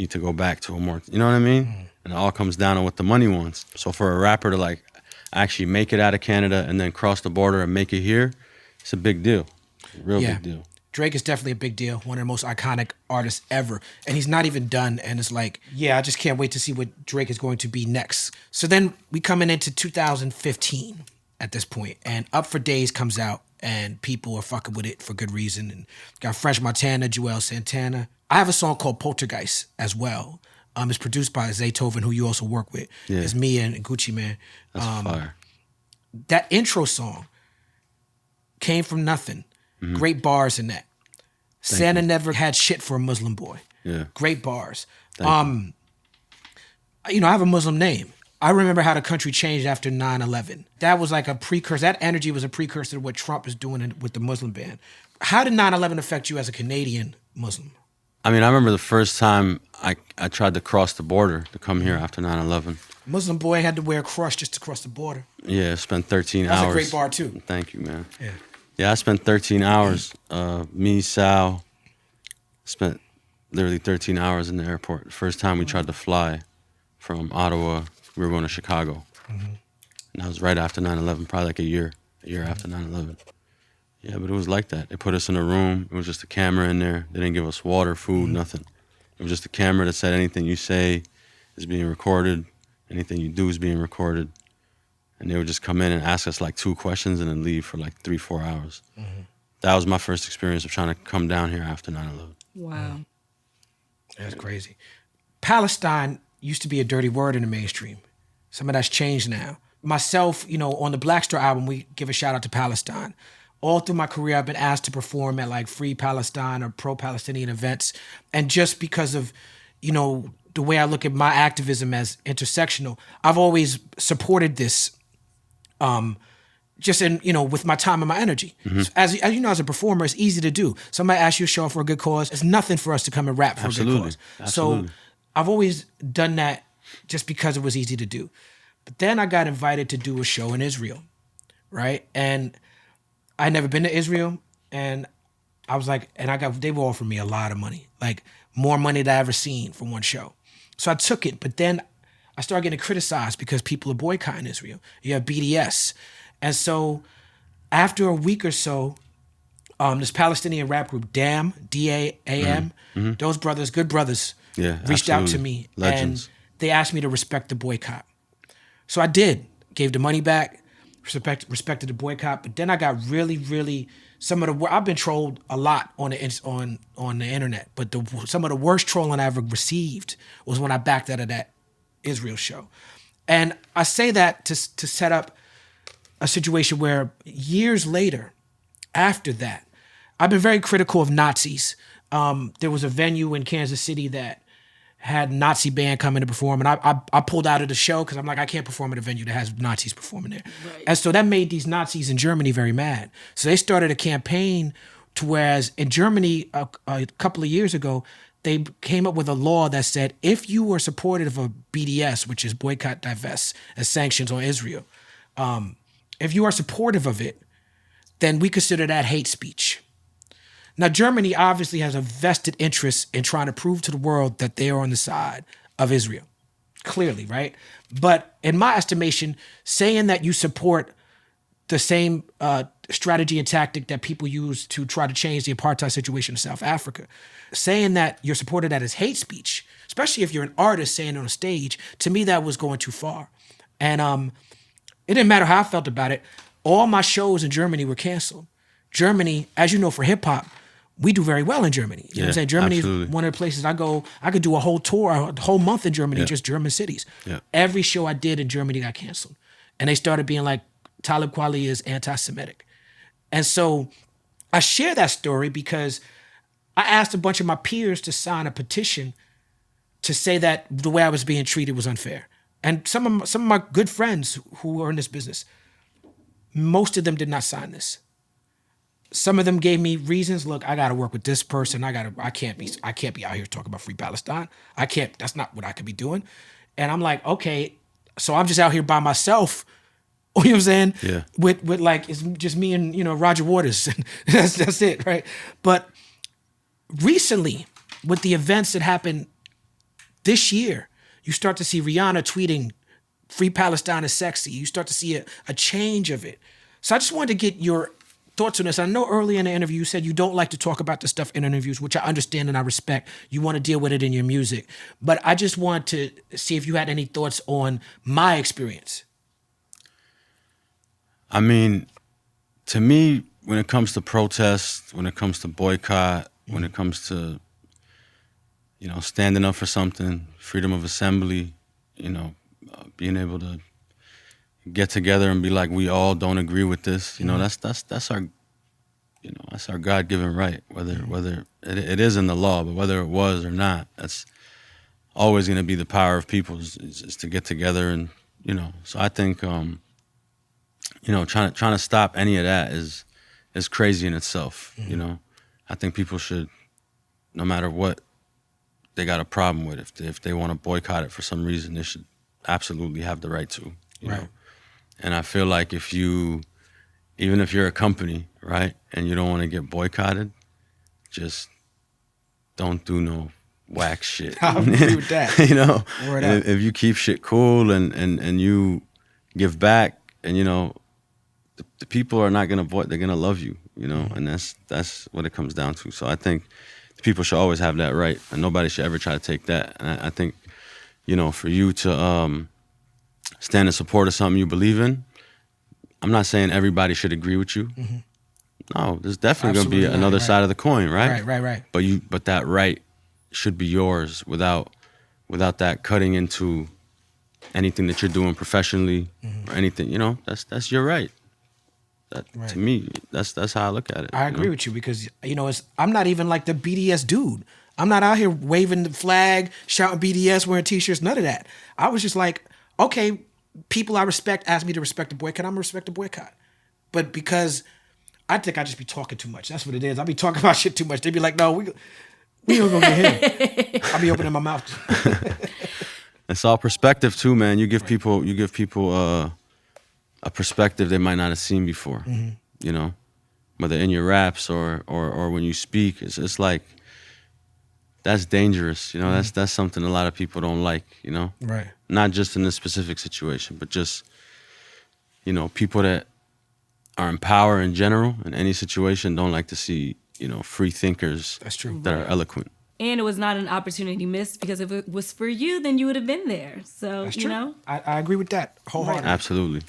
need to go back to a more, you know what I mean? And it all comes down to what the money wants. So for a rapper to like actually make it out of Canada and then cross the border and make it here, it's a big deal. Real big deal. Drake is definitely a big deal, one of the most iconic artists ever. And he's not even done. And it's like, I just can't wait to see what Drake is going to be next. So then we coming into 2015 at this point, and Up for Days comes out, and people are fucking with it for good reason. And got French Montana, Joel Santana. I have a song called Poltergeist as well. It's produced by Zaytoven, who you also work with. Yeah. It's me and Gucci Man. That's fire. That intro song came from nothing. Great bars in that. Santa never had shit for a Muslim boy. Yeah. Great bars. Thank I have a Muslim name. I remember how the country changed after 9/11. That was like a precursor. That energy was a precursor to what Trump is doing with the Muslim ban. How did 9/11 affect you as a Canadian Muslim? I mean, I remember the first time I tried to cross the border to come here after 9/11. Muslim boy had to wear a cross just to cross the border. Yeah, spent 13 That's hours. a great bar too. Thank you, man. Yeah. Yeah, I spent 13 hours. Me, Sal, spent literally 13 hours in the airport. The first time we tried to fly from Ottawa, we were going to Chicago. And that was right after 9/11, probably like a year after 9/11. Yeah, but it was like that. They put us in a room. It was just a camera in there. They didn't give us water, food, nothing. It was just a camera that said anything you say is being recorded. Anything you do is being recorded. and they would just come in and ask us like 2 questions and then leave for like 3-4 hours. That was my first experience of trying to come down here after 9/11. Wow. That's crazy. Palestine used to be a dirty word in the mainstream. Some of that's changed now. Myself, you know, on the Black Star album, we give a shout out to Palestine. All through my career, I've been asked to perform at like Free Palestine or pro-Palestinian events. And just because of, you know, the way I look at my activism as intersectional, I've always supported this just in, you know, with my time and my energy. So as you know, as a performer, it's easy to do. Somebody asks you to show up for a good cause. It's nothing for us to come and rap for a good cause. Absolutely. So I've always done that just because it was easy to do. But then I got invited to do a show in Israel, right? And I'd never been to Israel, and I was like, they were offering me a lot of money, like more money than I ever seen for one show. So I took it, but then I started getting criticized because people are boycotting Israel. You have BDS. And so after a week or so, this Palestinian rap group, DAM, D-A-A-M, those brothers, good brothers, reached out to me. Legends. And they asked me to respect the boycott. So I did, gave the money back, respected the boycott. But then I got really, I've been trolled a lot on the internet, but some of the worst trolling I ever received was when I backed out of that Israel show. And I say that to set up a situation where years later, after that, I've been very critical of Nazis. There was a venue in Kansas City that had Nazi band come in to perform, and I pulled out of the show because I'm like, I can't perform at a venue that has Nazis performing there. Right. And so that made these Nazis in Germany very mad. So they started a campaign to whereas in Germany a couple of years ago, they came up with a law that said if you were supportive of BDS, which is boycott, divest, and sanctions on Israel, if you are supportive of it, then we consider that hate speech. Now, Germany obviously has a vested interest in trying to prove to the world that they are on the side of Israel, clearly, right? But in my estimation, saying that you support the same strategy and tactic that people use to try to change the apartheid situation in South Africa, saying that you're supporting that as hate speech, especially if you're an artist saying it on a stage, to me that was going too far. And it didn't matter how I felt about it. All my shows in Germany were canceled. Germany, as you know, for hip hop, we do very well in Germany. You know what I'm saying? Germany is one of the places I go. I could do a whole tour, a whole month in Germany, just German cities. Yeah. Every show I did in Germany got canceled. And they started being like, Talib Kweli is anti-Semitic. And so I share that story because I asked a bunch of my peers to sign a petition to say that the way I was being treated was unfair. And some of my good friends who are in this business, most of them did not sign this. Some of them gave me reasons. Look, I got to work with this person. I can't be out here talking about Free Palestine. That's not what I could be doing. And I'm like, okay, so I'm just out here by myself. You know what I'm saying? Yeah. With like, it's just me and, you know, Roger Waters. that's it, right? But recently, with the events that happened this year, you start to see Rihanna tweeting, Free Palestine is sexy. You start to see a change of it. So I just wanted to get your thoughts on this. I know early in the interview you said you don't like to talk about this stuff in interviews, which I understand and I respect. You want to deal with it in your music. But I just want to see if you had any thoughts on my experience. I mean, to me, when it comes to protest, when it comes to boycott, when it comes to, you know, standing up for something, freedom of assembly, you know, being able to get together and be like, we all don't agree with this. You know, that's our, you know, that's our God-given right. Whether it is in the law, but whether it was or not, that's always going to be the power of people is to get together and, you know. So I think, you know, trying to stop any of that is crazy in itself. You know, I think people should, no matter what they got a problem with, if they want to boycott it for some reason, they should absolutely have the right to. You know? And I feel like even if you're a company, right, and you don't want to get boycotted, just don't do no whack shit. I agree with that. You know, if you keep shit cool and you give back, and you know, the people are not gonna they're gonna love you. You know, and that's what it comes down to. So I think people should always have that right, and nobody should ever try to take that. And I think, you know, for you to stand in support of something you believe in. I'm not saying everybody should agree with you. No, there's definitely going to be another side of the coin, right? Right. But that right should be yours without that cutting into anything that you're doing professionally or anything. You know, that's your right. To me, that's how I look at it. I agree with you because I'm not even like the BDS dude. I'm not out here waving the flag, shouting BDS, wearing T-shirts, none of that. I was just like, okay, people I respect ask me to respect the boycott, I'm gonna respect the boycott. But because I think I just be talking too much. That's what it is. I be talking about shit too much. They be like, no, we don't go get him. I be opening my mouth. It's all perspective too, man. You give people a perspective they might not have seen before. You know, whether in your raps or when you speak, it's like that's dangerous. You know, that's something a lot of people don't like. You know, right? Not just in this specific situation, but just people that are in power in general in any situation don't like to see free thinkers. That's true. That are eloquent. And it was not an opportunity missed because if it was for you, then you would have been there. So, That's true. I agree with that wholeheartedly. Absolutely.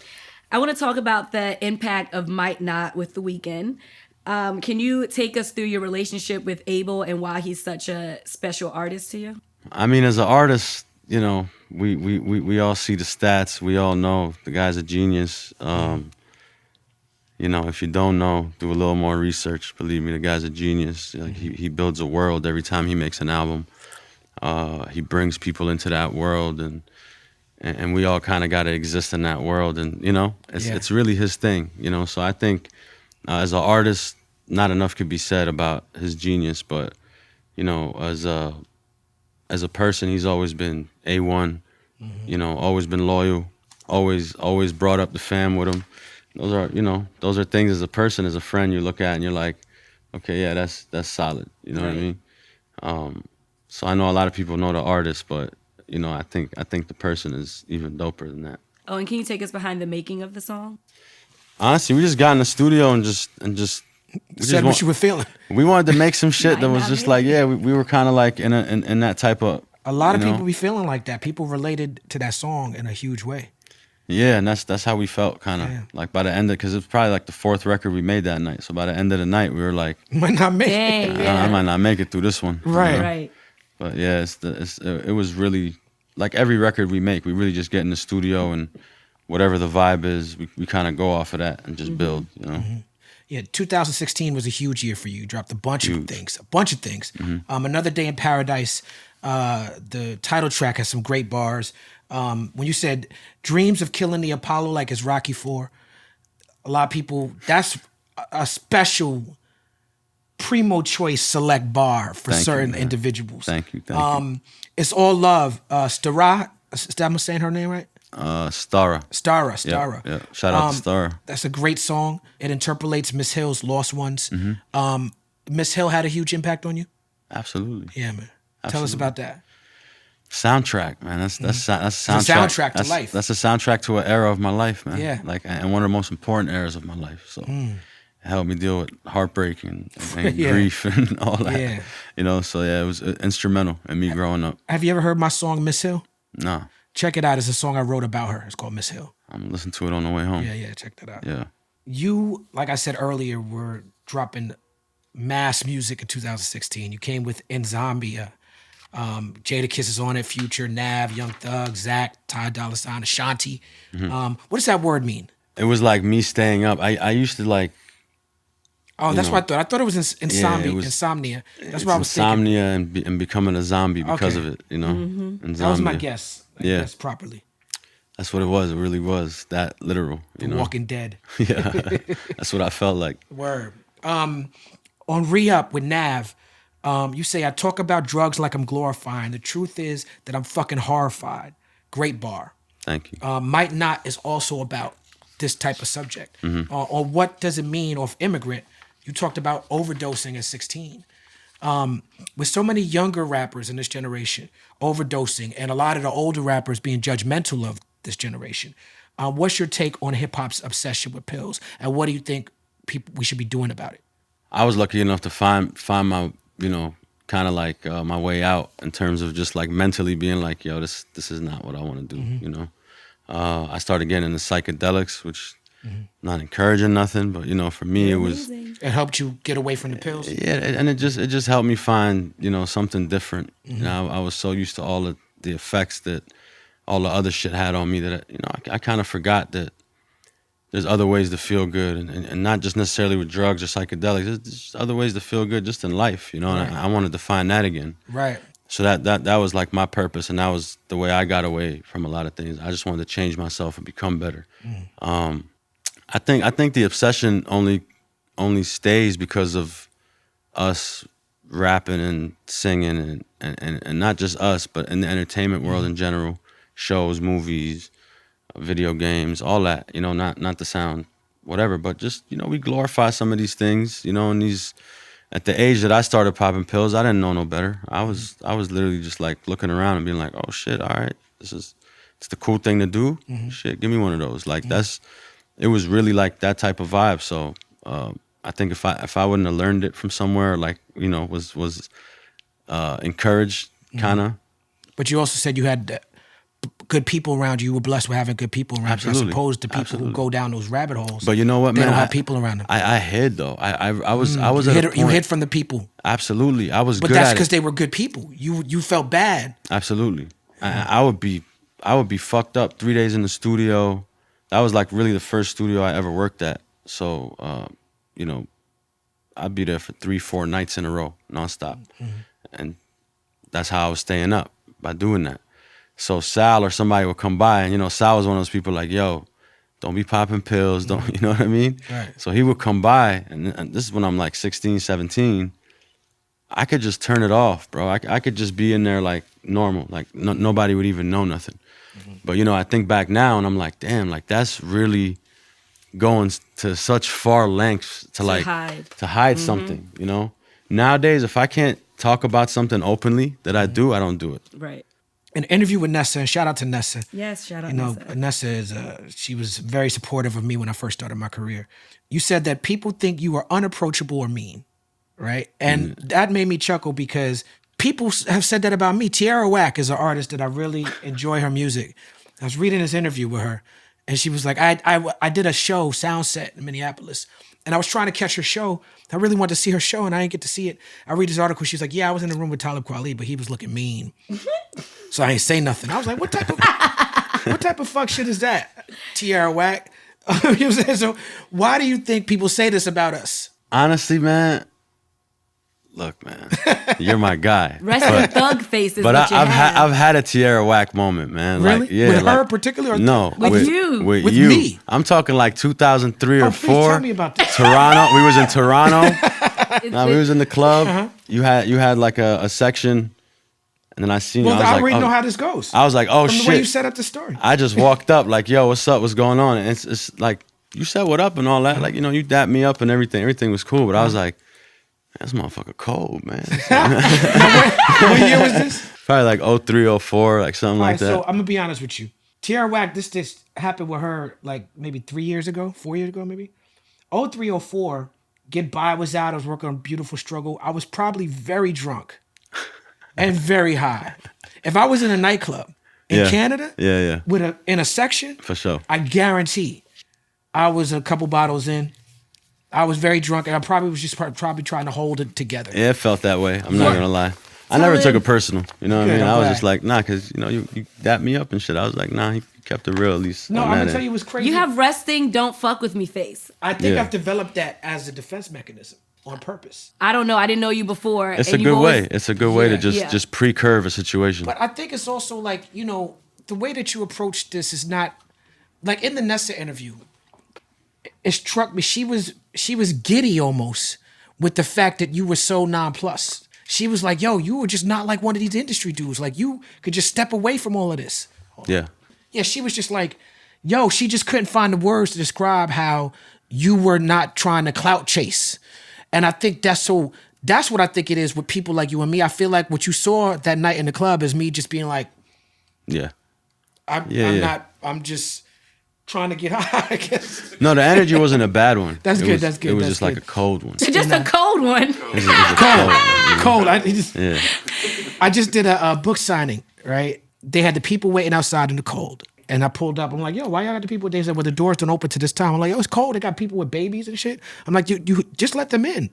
I want to talk about the impact of Might Not with The Weeknd. Can you take us through your relationship with Abel and why he's such a special artist to you? I mean, as an artist, we all see the stats. We all know the guy's a genius. If you don't know, do a little more research. Believe me, the guy's a genius. Like, he builds a world every time he makes an album. He brings people into that world, and we all kind of got to exist in that world. And it's really his thing. So I think as an artist, not enough could be said about his genius. But as a person, he's always been A1. Always been loyal. Always brought up the fam with him. Those are things as a person, as a friend, you look at and you're like, okay, yeah, that's solid. You know what I mean? So I know a lot of people know the artist, but I think the person is even doper than that. Oh, and can you take us behind the making of the song? Honestly, we just got in the studio and just said what you were feeling. We wanted to make some shit that was just like, we were kind of like in that type of. A lot of people be feeling like that. People related to that song in a huge way. Yeah, and that's how we felt, kind of like by the end of, because it was probably like the 4th record we made that night. So by the end of the night, we were like, might not make it. I might not make it through this one. Right. But yeah, it was really like every record we make, we really just get in the studio and whatever the vibe is, we kind of go off of that and just build. Yeah, 2016 was a huge year for you. You dropped a bunch of things. Another Day in Paradise. The title track has some great bars. When you said dreams of killing the Apollo like it's Rocky IV, a lot of people, that's a special primo choice select bar for certain individuals. Thank you. It's all love. Stara, am I saying her name right? Stara. Yeah. Shout out to Stara. That's a great song. It interpolates Miss Hill's Lost Ones. Miss Hill had a huge impact on you? Absolutely. Yeah, man. Tell us about that. Soundtrack, man. That's a soundtrack. It's a soundtrack to life. That's a soundtrack to an era of my life, man. Yeah. And one of the most important eras of my life. So it helped me deal with heartbreak and grief and all that. Yeah. So it was instrumental in me growing up. Have you ever heard my song Miss Hill? No. Check it out. It's a song I wrote about her. It's called Miss Hill. I'm listening to it on the way home. Yeah, check that out. Yeah. You, like I said earlier, were dropping mass music in 2016. You came with Nzambia. Jadakiss is on it, Future, Nav, Young Thug, Zach, Ty Dolla $ign, Ashanti. What does that word mean? It was like me staying up. I used to like. Oh, that's what I thought. I thought it was insomnia. That's what I was thinking. Insomnia and becoming a zombie because of it, Insomnia. That was my guess. Guess properly. That's what it was. It really was that literal. Walking Dead. Yeah, that's what I felt like. Word. On Re-Up with Nav, you say, I talk about drugs like I'm glorifying. The truth is that I'm fucking horrified. Great bar. Thank you. Might Not is also about this type of subject. Or what does it mean, or immigrant? You talked about overdosing at 16. With so many younger rappers in this generation overdosing and a lot of the older rappers being judgmental of this generation, what's your take on hip-hop's obsession with pills? And what do you think we should be doing about it? I was lucky enough to find my, kind of like my way out in terms of just like mentally being like, yo, this is not what I want to do, I started getting into psychedelics, which not encouraging nothing, but you know, for me, it was. It helped you get away from the pills. Yeah, and it just helped me find, you know, something different. You know, I was so used to all of the effects that all the other shit had on me that, you know, I kind of forgot that there's other ways to feel good, and not just necessarily with drugs or psychedelics. There's just other ways to feel good just in life, you know. Right. And I wanted to find that again. Right. So that was like my purpose, and that was the way I got away from a lot of things. I just wanted to change myself and become better. I think the obsession only stays because of us rapping and singing and not just us, but in the entertainment world in general, shows, movies, video games, all that, you know, not the sound, whatever, but just, you know, we glorify some of these things, you know, and at the age that I started popping pills, I didn't know no better. I was literally just like looking around and being like, oh shit, all right, it's the cool thing to do. Shit, give me one of those. Like it was really like that type of vibe. So I think if I wouldn't have learned it from somewhere, like, you know, was encouraged kind of. But you also said you had good people around you. You were blessed with having good people around you, as opposed to people who go down those rabbit holes. But you know what, they man? Don't have people around them. I hid though. I was at a point. You hid from the people. Absolutely, I was. But good that's at because it. they were good people. You felt bad. Absolutely, I would be fucked up 3 days in the studio. That was like really the first studio I ever worked at. So you know, I'd be there for 3-4 nights in a row, nonstop, and that's how I was staying up, by doing that. So Sal or somebody would come by, and you know, Sal was one of those people like, yo, don't be popping pills, don't, you know what I mean? Right. So he would come by, and this is when I'm like 16, 17. I could just turn it off, bro. I could just be in there like normal, like nobody would even know nothing. But you know, I think back now, and I'm like, damn, like that's really going to such far lengths to hide something, you know? Nowadays, if I can't talk about something openly that I do, I don't do it. Right. An interview with Nessa, and shout out to Nessa. Yes, shout out Nessa. Nessa is she was very supportive of me when I first started my career. You said that people think you are unapproachable or mean, right? And that made me chuckle because people have said that about me. Tierra Whack is an artist that I really enjoy her music. I was reading this interview with her, and she was like, I did a show, sound set in Minneapolis, and I was trying to catch her show. I really wanted to see her show, and I didn't get to see it. I read this article. She's like, yeah, I was in the room with Talib Kweli, but he was looking mean. So I ain't say nothing. I was like, what type of fuck shit is that, Tierra Whack? You know what I'm saying? So why do you think people say this about us? Honestly, man, look, man, you're my guy. Rest in thug faces. But I've had a Tierra Whack moment, man. Really? Like, yeah, with like, her particularly? No, with you. With you. Me. I'm talking like 2003 or please 4. tell me about that. Toronto. We was in Toronto. We was in the club. You had like a section, and then I seen you. Well, I was like, already oh. know how this goes. I was like, oh From shit. the way you set up the story. I just walked up like, yo, what's up? What's going on? And it's like, you said what up and all that. Like, you know, you dapped me up and everything. Everything was cool. But I was like, man, this motherfucker cold, man. What year was this? Probably like 03, 04, like something like that. So I'm gonna be honest with you. Tierra Whack, this happened with her like maybe 4 years ago, maybe. 03, 04, Get By was out. I was working on Beautiful Struggle. I was probably very drunk and very high. If I was in a nightclub in Canada, in a section, for sure, I guarantee I was a couple bottles in. I was very drunk, and I probably was just probably trying to hold it together. Yeah, it felt that way. I'm not gonna lie. I never took it personal. You know what I mean? I was just like, nah, because you know you dapped me up and shit. I was like, nah, he kept it real at least. No, I'm gonna tell you what's crazy. You have resting, don't fuck with me face. I think I've developed that as a defense mechanism on purpose. I don't know. I didn't know you before. It's a good way. It's a good way to just pre-curve a situation. But I think it's also like, you know, the way that you approach this is not like in the Nessa interview. It struck me. She was giddy almost with the fact that you were so nonplussed. She was like, yo, you were just not like one of these industry dudes. Like you could just step away from all of this. Yeah. Yeah, she was just like, yo, she just couldn't find the words to describe how you were not trying to clout chase. And I think that's what I think it is with people like you and me. I feel like what you saw that night in the club is me just being like, I'm just trying to get high, I guess. No, the energy wasn't a bad one. That's good. It was just like a cold one. Just a cold one. Cold. I just did a book signing, right? They had the people waiting outside in the cold. and I pulled up. I'm like, yo, why y'all got the people? They said, well, the doors don't open to this time. I'm like, yo, it's cold. They got people with babies and shit. I'm like, you just let them in.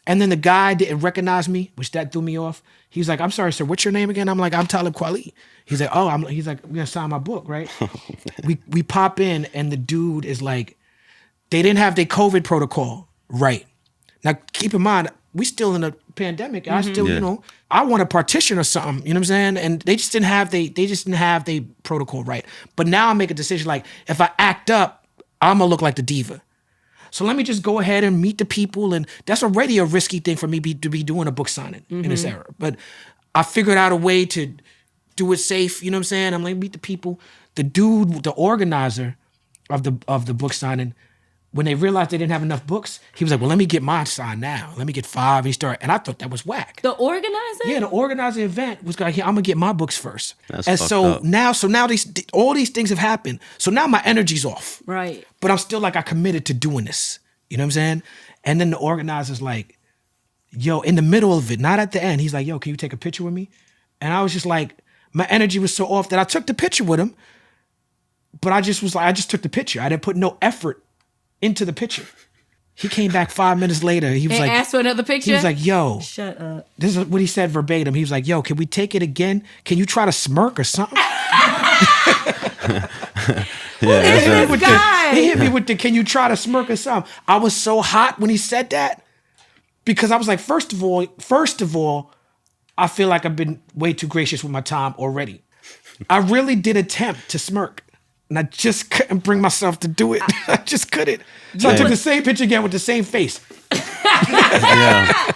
And then the guy didn't recognize me, which that threw me off. He's like, I'm sorry, sir, what's your name again? I'm like, I'm Talib Kweli. He's like, oh, he's like, we're gonna sign my book, right? we pop in, and the dude is like, they didn't have their COVID protocol right. Now, keep in mind, we still in a pandemic. I still, you know, I want a partition or something, you know what I'm saying? And they just didn't have their protocol right. But now I make a decision, like, if I act up, I'm gonna look like the diva. So let me just go ahead and meet the people, and that's already a risky thing for me to be doing a book signing in this era. But I figured out a way to do it safe, you know what I'm saying? I'm like, meet the people. The dude, the organizer of the book signing, when they realized they didn't have enough books, he was like, well, let me get mine signed now. Let me get 5. And he started, and I thought that was whack. The organizer? Yeah, the organizer event was like, I'm gonna get my books first. That's and fucked so up. now all these things have happened. So now my energy's off. Right. But I'm still like, I committed to doing this. You know what I'm saying? And then the organizer's like, yo, in the middle of it, not at the end, he's like, yo, can you take a picture with me? And I was just like, my energy was so off that I took the picture with him. But I just was like, I just took the picture. I didn't put no effort into the picture. He came back 5 minutes later. He was And like, asked for another picture? he was like, yo. Shut up. This is what he said verbatim. He was like, yo, can we take it again? Can you try to smirk or something? Who is this guy? He hit me with the, can you try to smirk or something? I was so hot when he said that because I was like, first of all, I feel like I've been way too gracious with my time already. I really did attempt to smirk, and I just couldn't bring myself to do it. I just couldn't. So I took the same picture again with the same face. Yeah.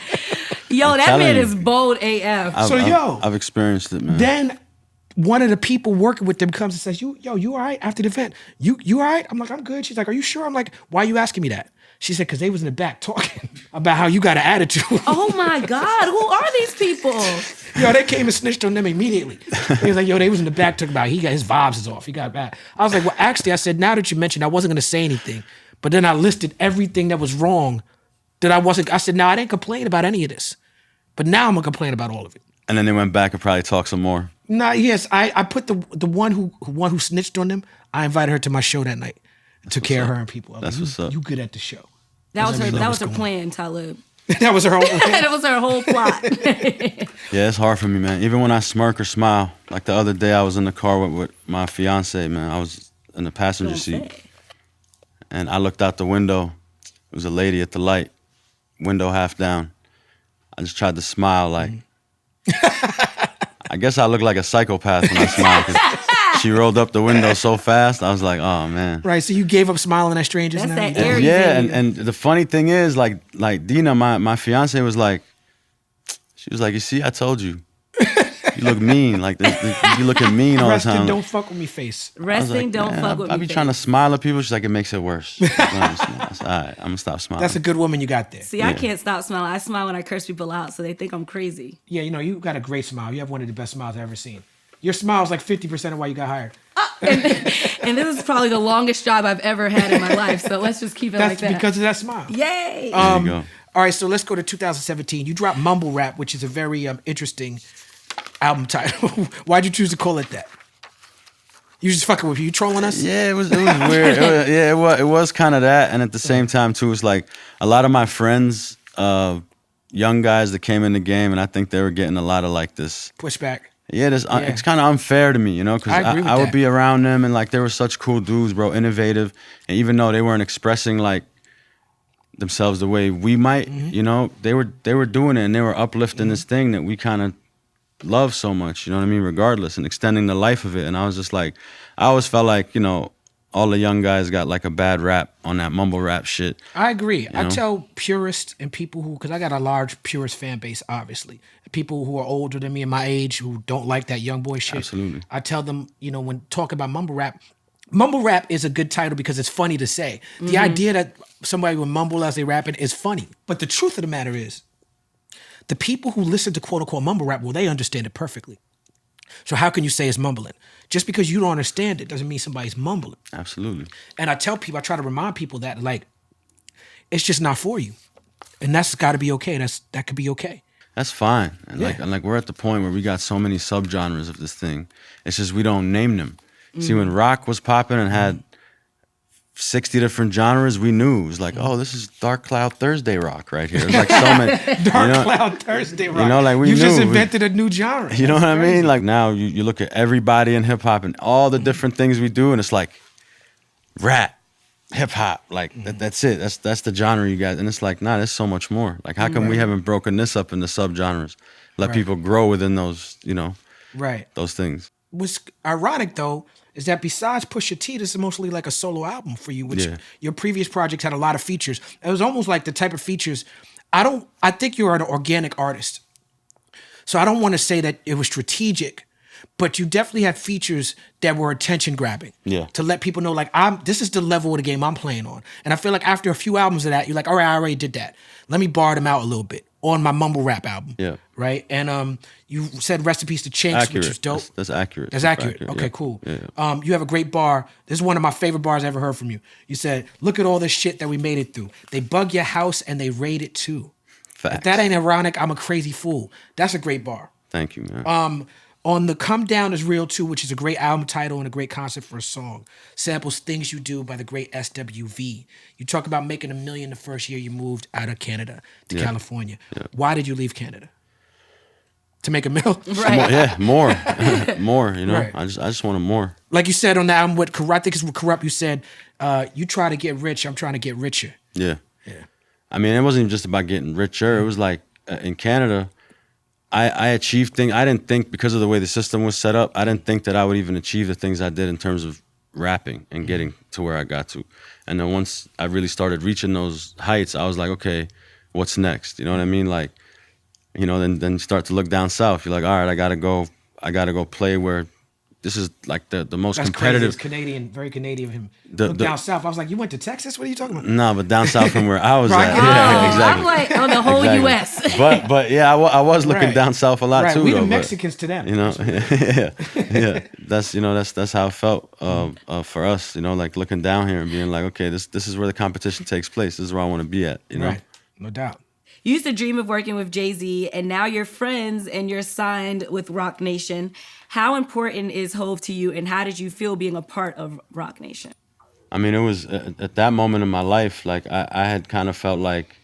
Yo, that telling man you. is bold AF. I've experienced it, man. Then one of the people working with them comes and says, you all right after the event? You all right? I'm like, I'm good. She's like, are you sure? I'm like, why are you asking me that? She said, because they was in the back talking about how you got an attitude. Oh my God, who are these people? Yo, they came and snitched on them immediately. They was like, yo, they was in the back talking about, he got his vibes is off. He got bad. I was like, well, actually, I said, now that you mentioned, I wasn't going to say anything. But then I listed everything that was wrong that I said, no, I didn't complain about any of this. But now I'm going to complain about all of it. And then they went back and probably talked some more. Nah, yes, I put the one who snitched on them, I invited her to my show that night. I took care of her and people. That's what's up. You good at the show. That was her plan, Talib. That was her whole plan. That was her whole plot. Yeah, it's hard for me, man. Even when I smirk or smile, like the other day I was in the car with my fiance, man. I was in the passenger seat. And I looked out the window. There was a lady at the light, window half down. I just tried to smile like, I guess I look like a psychopath when I smile. 'Cause she rolled up the window so fast. I was like, oh, man. Right, so you gave up smiling at strangers That's now? that Aries Yeah, in you. and the funny thing is, like Dina, my fiance was like, she was like, you see, I told you. You look mean. Like, you looking mean all the Resting, time. don't fuck with me face. Resting, don't fuck with me. I be trying to smile at people. She's like, it makes it worse. I said, all right, I'm going to stop smiling. That's a good woman you got there. See, I can't stop smiling. I smile when I curse people out, so they think I'm crazy. Yeah, you got a great smile. You have one of the best smiles I've ever seen. Your smile is like 50% of why you got hired. And this is probably the longest job I've ever had in my life, so let's just keep it That's like that. because of that smile. Yay! There you go. All right, so let's go to 2017. You dropped Mumble Rap, which is a very interesting album title. Why'd you choose to call it that? You just fucking with you trolling us? Yeah, it was weird. It was kind of that, and at the same time too, it's like a lot of my friends, young guys that came in the game, and I think they were getting a lot of like this Pushback. Yeah, it's kind of unfair to me, you know, because I would be around them and like they were such cool dudes, bro, innovative, and even though they weren't expressing like themselves the way we might, you know, they were doing it and they were uplifting this thing that we kind of love so much, you know what I mean, regardless, and extending the life of it. And I was just like, I always felt like, you know, all the young guys got like a bad rap on that mumble rap shit. I agree. You I know? tell purists and people who, because I got a large purist fan base, obviously. People who are older than me and my age who don't like that young boy shit. Absolutely. I tell them, you know, when talking about mumble rap is a good title because it's funny to say. The idea that somebody would mumble as they rapping is funny. But the truth of the matter is, the people who listen to quote unquote mumble rap, well, they understand it perfectly. So how can you say it's mumbling? Just because you don't understand it doesn't mean somebody's mumbling. Absolutely. And I tell people, I try to remind people that like, it's just not for you. And that's got to be okay. That could be okay. That's fine. And like we're at the point where we got so many subgenres of this thing. It's just we don't name them. See, when rock was popping and had 60 different genres, we knew. It was like, oh, this is Dark Cloud Thursday rock right here. It was like so many. Dark Cloud Thursday rock. You know, like we you knew. just invented a new genre. You know what I mean? Like now you look at everybody in hip hop and all the different things we do, and it's like rap, hip hop, like that's it. That's the genre you guys. And it's like, nah, there's so much more. Like how come we haven't broken this up into subgenres? Let people grow within those, those things. What's ironic though is that besides Pusha T, this is mostly like a solo album for you, which your previous projects had a lot of features. It was almost like the type of features. I think you're an organic artist. So I don't want to say that it was strategic, but you definitely had features that were attention grabbing. Yeah. To let people know, like, this is the level of the game I'm playing on. And I feel like after a few albums of that, you're like, all right, I already did that. Let me bar them out a little bit on my mumble rap album. Yeah. Right? And you said rest in peace to Chinks, which was dope. That's accurate. That's accurate. Okay, cool. Yeah. You have a great bar. This is one of my favorite bars I ever heard from you. You said, look at all this shit that we made it through. They bug your house and they raid it too. Facts. If that ain't ironic, I'm a crazy fool. That's a great bar. Thank you, man. On the Come Down Is Real Too, which is a great album title and a great concept for a song, samples Things You Do by the great SWV. You talk about making $1 million the first year you moved out of Canada to California. Yeah. Why did you leave Canada? To make $1 million? More. More, Right. I just wanted more. Like you said on the album with Corrupt, I think it's with Corrupt, you said, you try to get rich, I'm trying to get richer. Yeah. I mean, it wasn't even just about getting richer. It was like, in Canada, I achieved things. I didn't think, because of the way the system was set up, I didn't think that I would even achieve the things I did in terms of rapping and getting to where I got to. And then once I really started reaching those heights, I was like, okay, what's next? You know what I mean? Like, then you start to look down south. You're like, all right, I gotta go play where this is like the most competitive. That's Canadian, very Canadian of him. Look down south. I was like, you went to Texas? What are you talking about? No, but down south from where I was at. Yeah, exactly. I'm like, on the whole U.S. But yeah, I was looking down south a lot too. We though, the Mexicans to them. Yeah. That's how it felt for us. Like looking down here and being like, okay, this is where the competition takes place. This is where I want to be at. Right, no doubt. You used to dream of working with Jay-Z, and now you're friends and you're signed with Roc Nation. How important is Hove to you, and how did you feel being a part of Roc Nation? I mean, it was at that moment in my life, like I had kind of felt like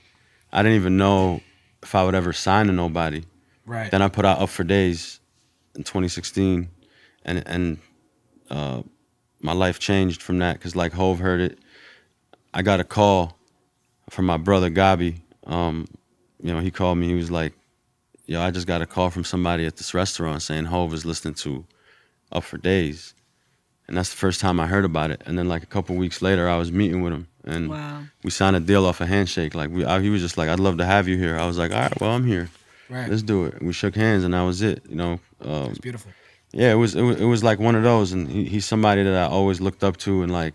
I didn't even know if I would ever sign to nobody. Right. Then I put out Up for Days in 2016, and my life changed from that, because like Hove heard it. I got a call from my brother Gabi. He called me. He was like, yo, I just got a call from somebody at this restaurant saying Hove is listening to Up for Days. And that's the first time I heard about it. And then like a couple weeks later, I was meeting with him. And we signed a deal off a handshake. Like he was just like, I'd love to have you here. I was like, all right, well, I'm here. Right. Let's do it. And we shook hands, and that was it. It's beautiful. Yeah, it was like one of those. And he's somebody that I always looked up to. And like,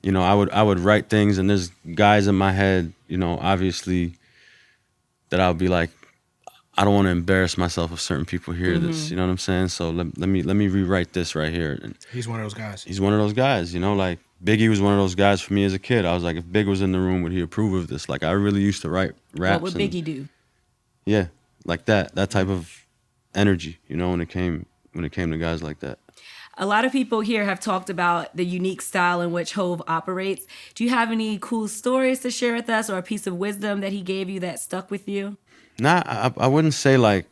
I would write things, and there's guys in my head, obviously, that I would be like, I don't want to embarrass myself if certain people hear this. You know what I'm saying? So let me rewrite this right here. And he's one of those guys. He's one of those guys. Like Biggie was one of those guys for me as a kid. I was like, if Big was in the room, would he approve of this? Like I really used to write raps. What would Biggie do? Yeah, like that type of energy. When it came to guys like that. A lot of people here have talked about the unique style in which Hove operates. Do you have any cool stories to share with us, or a piece of wisdom that he gave you that stuck with you? Nah, I wouldn't say like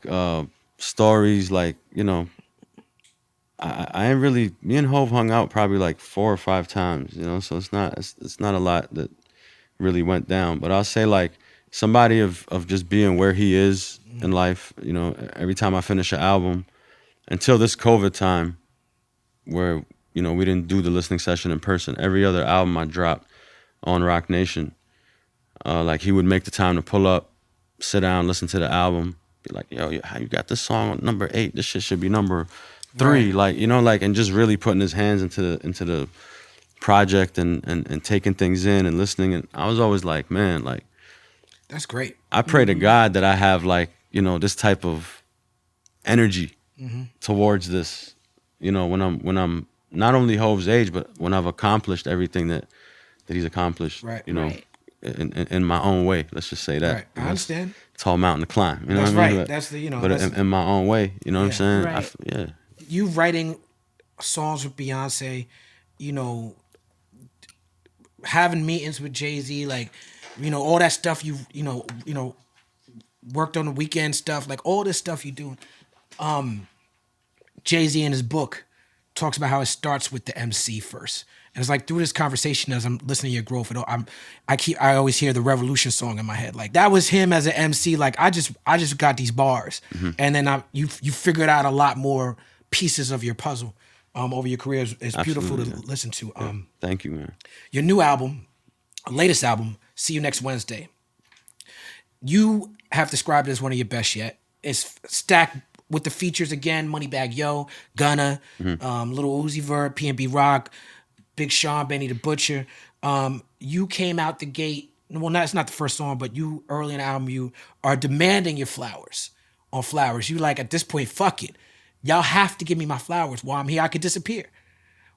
stories, like, I ain't really, me and Hove hung out probably like 4 or 5 times, so it's not a lot that really went down. But I'll say like somebody of just being where he is in life, every time I finish an album, until this COVID time, where, we didn't do the listening session in person. Every other album I dropped on Roc Nation, like he would make the time to pull up, sit down, listen to the album, be like, yo, how you got this song on number 8? This shit should be number 3. Right. Like, and just really putting his hands into the project and taking things in and listening. And I was always like, man, like, that's great. I pray to God that I have like, this type of energy towards this. When I'm not only Hove's age, but when I've accomplished everything that he's accomplished, in my own way, let's just say that. Right. I understand. Tall mountain to climb. That's what I mean? right. But, That's the, but in my own way, what I'm saying? Right. You writing songs with Beyonce, you know, having meetings with Jay-Z, like, you know, all that stuff you know, worked on the weekend stuff, like all this stuff you do. Jay-Z in his book talks about how it starts with the MC first. And it's like through this conversation as I'm listening to your growth, I always hear the Revolution song in my head. Like that was him as an MC. Like I just got these bars. And then you figured out a lot more pieces of your puzzle over your career. It's beautiful to listen to. Thank you, man. Your new album, latest album, See You Next Wednesday. You have described it as one of your best yet. It's stacked with the features again, Moneybagg Yo, Gunna, Lil Uzi Vert, P&B Rock, Big Sean, Benny the Butcher. You came out the gate, well, it's not the first song, but you, early in the album, you are demanding your flowers on Flowers. You like, at this point, fuck it. Y'all have to give me my flowers. While I'm here, I could disappear.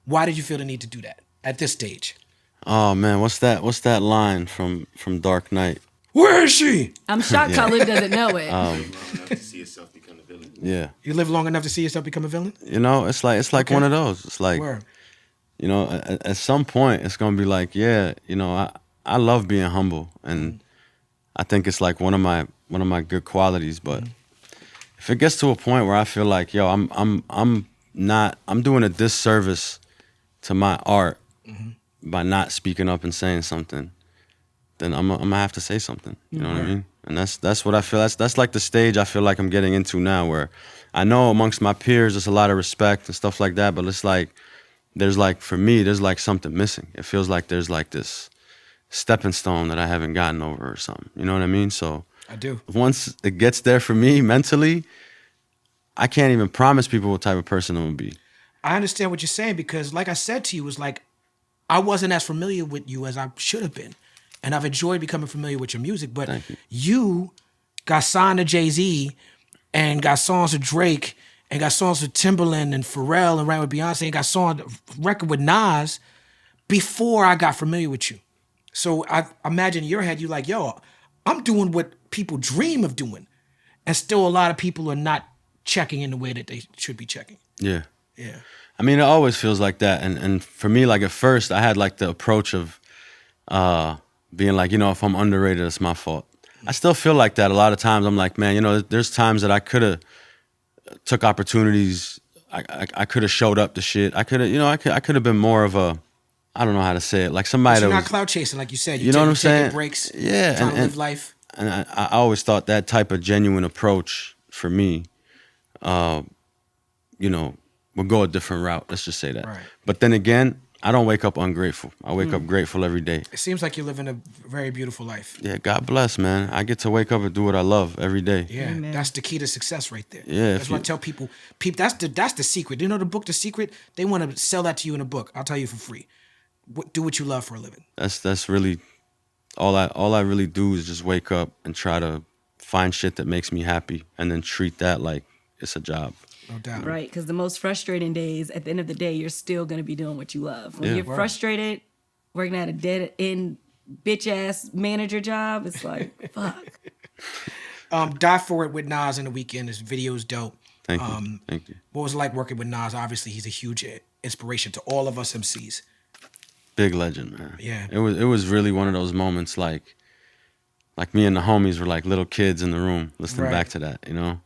Why did you feel the need to do that at this stage? Oh, man, what's that line from Dark Knight? Where is she? I'm shocked Khalid doesn't know it. Yeah. You live long enough to see yourself become a villain? You know, it's like one of those. It's like, Word. you know, at some point it's gonna be like, yeah, you know, I love being humble, and I think it's like one of my good qualities. But if it gets to a point where I feel like, yo, I'm doing a disservice to my art by not speaking up and saying something, then I'm gonna have to say something. You know what I mean? And that's what I feel. That's like the stage I feel like I'm getting into now, where I know amongst my peers there's a lot of respect and stuff like that, but it's like there's like, for me, there's like something missing. It feels like there's like this stepping stone that I haven't gotten over or something. You know what I mean? So I do. Once it gets there for me mentally, I can't even promise people what type of person I'm gonna be. I understand what you're saying, because like I said to you, it was like I wasn't as familiar with you as I should have been. And I've enjoyed becoming familiar with your music, but you got signed to Jay-Z and got songs with Drake and got songs with Timberland and Pharrell and ran with Beyonce and got a record with Nas before I got familiar with you. So I imagine in your head, you're like, yo, I'm doing what people dream of doing. And still a lot of people are not checking in the way that they should be checking. Yeah. Yeah. I mean, it always feels like that. And for me, like at first, I had like the approach of being like, you know, if I'm underrated, it's my fault. I still feel like that a lot of times. I'm like, man, you know, there's times that I could have took opportunities. I could have showed up to shit. I could have, you know, I could have been more of a, I don't know how to say it, like somebody But you're that not was cloud chasing, like you said. You know what I'm saying? Taking breaks. Yeah, Trying to live life. And I always thought that type of genuine approach for me, you know, would go a different route. Let's just say that. Right. But then again, I don't wake up ungrateful. I wake up grateful every day. It seems like you're living a very beautiful life. Yeah, God bless, man. I get to wake up and do what I love every day. Yeah, Amen. That's the key to success right there. Yeah, That's what I tell people. That's the secret. You know the book, The Secret? They want to sell that to you in a book. I'll tell you for free. Do what you love for a living. That's really all I really do is just wake up and try to find shit that makes me happy, and then treat that like it's a job. No doubt. Right, because the most frustrating days, at the end of the day, you're still going to be doing what you love. When Yeah. you're frustrated, working at a dead-end, bitch-ass manager job, it's like, fuck. Die For It with Nas in the Weeknd. This video is dope. Thank you. Thank you. What was it like working with Nas? Obviously, he's a huge inspiration to all of us MCs. Big legend, man. Yeah. It was really one of those moments like me and the homies were like little kids in the room listening Right. back to that, you know?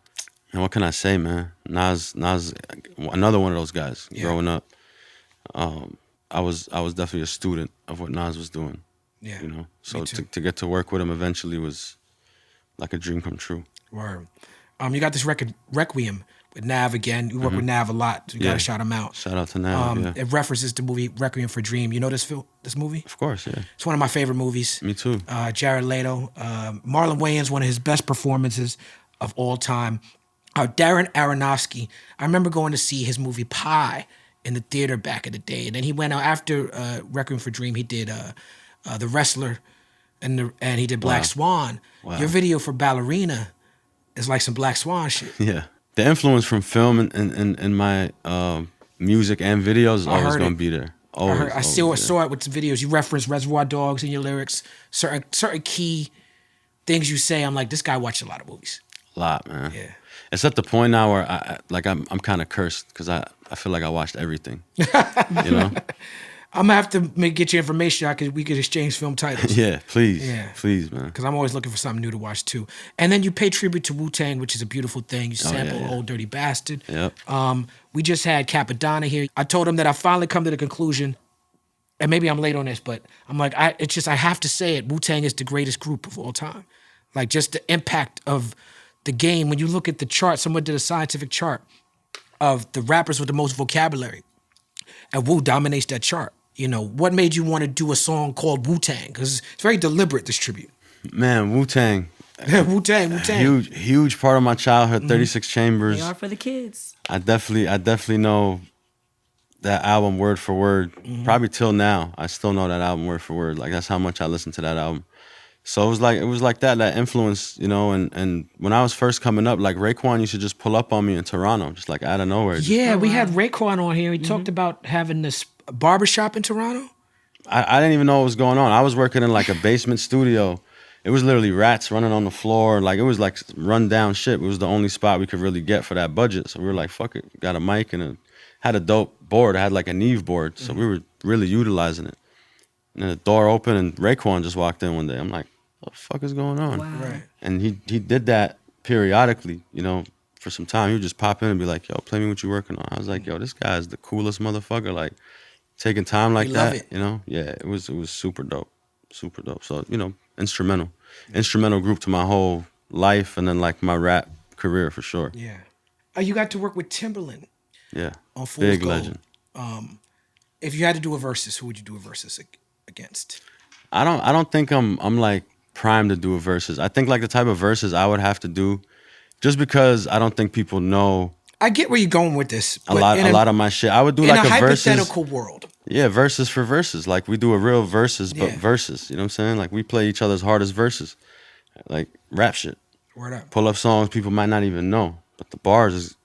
And what can I say, man? Nas, another one of those guys growing up. I was definitely a student of what Nas was doing. Yeah. You know? Me So too. to get to work with him eventually was like a dream come true. Word. You got this record, Requiem, with Nav again. You work with Nav a lot. So you got to Yeah. shout him out. Shout out to Nav, yeah. It references the movie Requiem for a Dream. You know this movie? Of course, yeah. It's one of my favorite movies. Me too. Jared Leto. Marlon Wayans, one of his best performances of all time. Darren Aronofsky. I remember going to see his movie Pie in the theater back in the day. And then he went out after Requiem for a Dream. He did The Wrestler and he did Black Swan. Wow. Your video for Ballerina is like some Black Swan shit. Yeah. The influence from film and my music and videos is always heard going to it. be there. I Always, saw it with the videos. You reference Reservoir Dogs in your lyrics. Certain key things you say. I'm like, this guy watched a lot of movies. lot, man. Yeah. It's at the point now where I'm kind of cursed because I feel like I watched everything. You know? I'm gonna have to get your information. We could exchange film titles. Yeah, please. Yeah. Please, man. Because I'm always looking for something new to watch too. And then you pay tribute to Wu-Tang, which is a beautiful thing. You sample Old Dirty Bastard. Yep. We just had Capadonna here. I told him that I finally come to the conclusion, and maybe I'm late on this, but I'm like, I have to say it. Wu-Tang is the greatest group of all time. Like just the impact of the game. When you look at the chart, someone did a scientific chart of the rappers with the most vocabulary, and Wu dominates that chart. You know, what made you want to do a song called Wu-Tang? Because it's very deliberate, this tribute. Man, Wu-Tang. Wu-Tang. Huge part of my childhood, 36 Chambers. They are for the kids. I definitely know that album word for word. Probably till now, I still know that album word for word. Like, that's how much I listened to that album. So it was like that influence, you know, and when I was first coming up, like Raekwon used to just pull up on me in Toronto, just like out of nowhere. Yeah, we had Raekwon on here. He talked about having this barbershop in Toronto. I didn't even know what was going on. I was working in like a basement studio. It was literally rats running on the floor. Like, it was like run down shit. It was the only spot we could really get for that budget. So we were like, fuck it. Got a mic and had a dope board. I had like a Neve board. So we were really utilizing it. And then the door opened and Raekwon just walked in one day. I'm like, what the fuck is going on? Wow. Right. And he did that periodically, you know, for some time. He would just pop in and be like, yo, play me what you working on. I was like, yo, this guy is the coolest motherfucker. Like, taking time like that, you know? Yeah, it was super dope. Super dope. So, you know, instrumental group to my whole life and then like my rap career for sure. Yeah. You got to work with Timbaland. Yeah. On Fool's Big Gold. legend. If you had to do a versus, who would you do a versus against? I don't think I'm like primed to do a versus. I think like the type of versus I would have to do, just because I don't think people know. I get where you're going with this. A lot of my shit. I would do like a versus. In a hypothetical world. Yeah, versus for verses. Like, we do a real versus, but versus. You know what I'm saying? Like, we play each other's hardest verses. Like, rap shit. Word up. Pull up songs people might not even know, but the bars is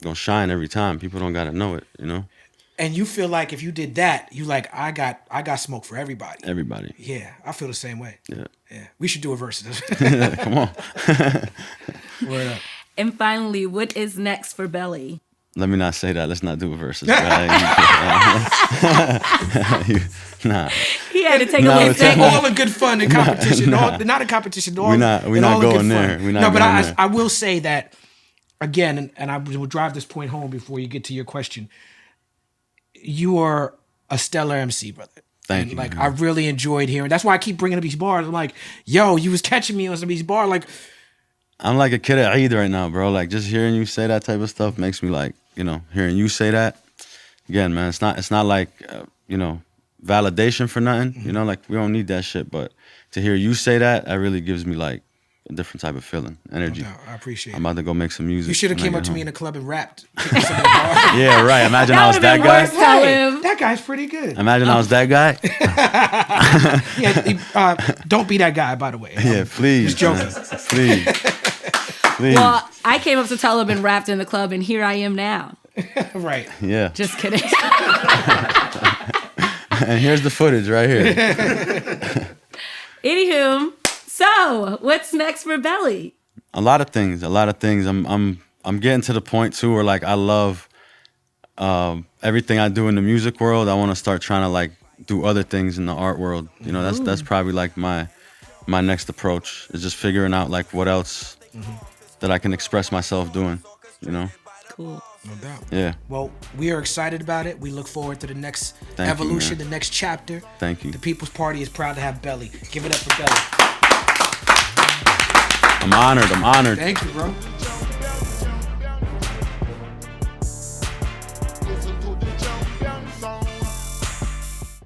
gonna shine every time. People don't gotta know it, you know? And you feel like if you did that, you like, I got smoke for everybody. Everybody. Yeah, I feel the same way. Yeah. Yeah. We should do a versus. Come on. Word up. And finally, what is next for Belly? Let me not say that. Let's not do a versus. Nah. He had to take away It's all in good fun and competition. Not a competition. We're not going there. I will say that, again, and I will drive this point home before you get to your question. You are a stellar MC, brother. Thank you. Like, man. I really enjoyed hearing. That's why I keep bringing up these bars. I'm like, yo, you was catching me on some of these bars. Like, I'm like a kid at Eid right now, bro. Like, just hearing you say that type of stuff makes me like, you know, hearing you say that. Again, man, it's not like, you know, validation for nothing. You know, like, we don't need that shit. But to hear you say that really gives me like a different type of feeling, energy. No doubt. I appreciate it. I'm about to go make some music. You should have came up to home. me in a club and rapped. Yeah, right. Imagine I was that guy. Hey, that guy's pretty good. Imagine I was that guy. Don't be that guy, by the way. Yeah, please. Just joking. Please. Well, I came up to Talib and rapped in the club, and here I am now. Right. Yeah. Just kidding. And here's the footage right here. Anywho, so what's next for Belly? A lot of things. I'm getting to the point too where like I love everything I do in the music world. I want to start trying to like do other things in the art world. You know, that's probably like my next approach is just figuring out like what else that I can express myself doing. You know. Cool. No doubt. Yeah. Well, we are excited about it. We look forward to the next evolution, the next chapter. Thank you. The People's Party is proud to have Belly. Give it up for Belly. I'm honored. Thank you, bro.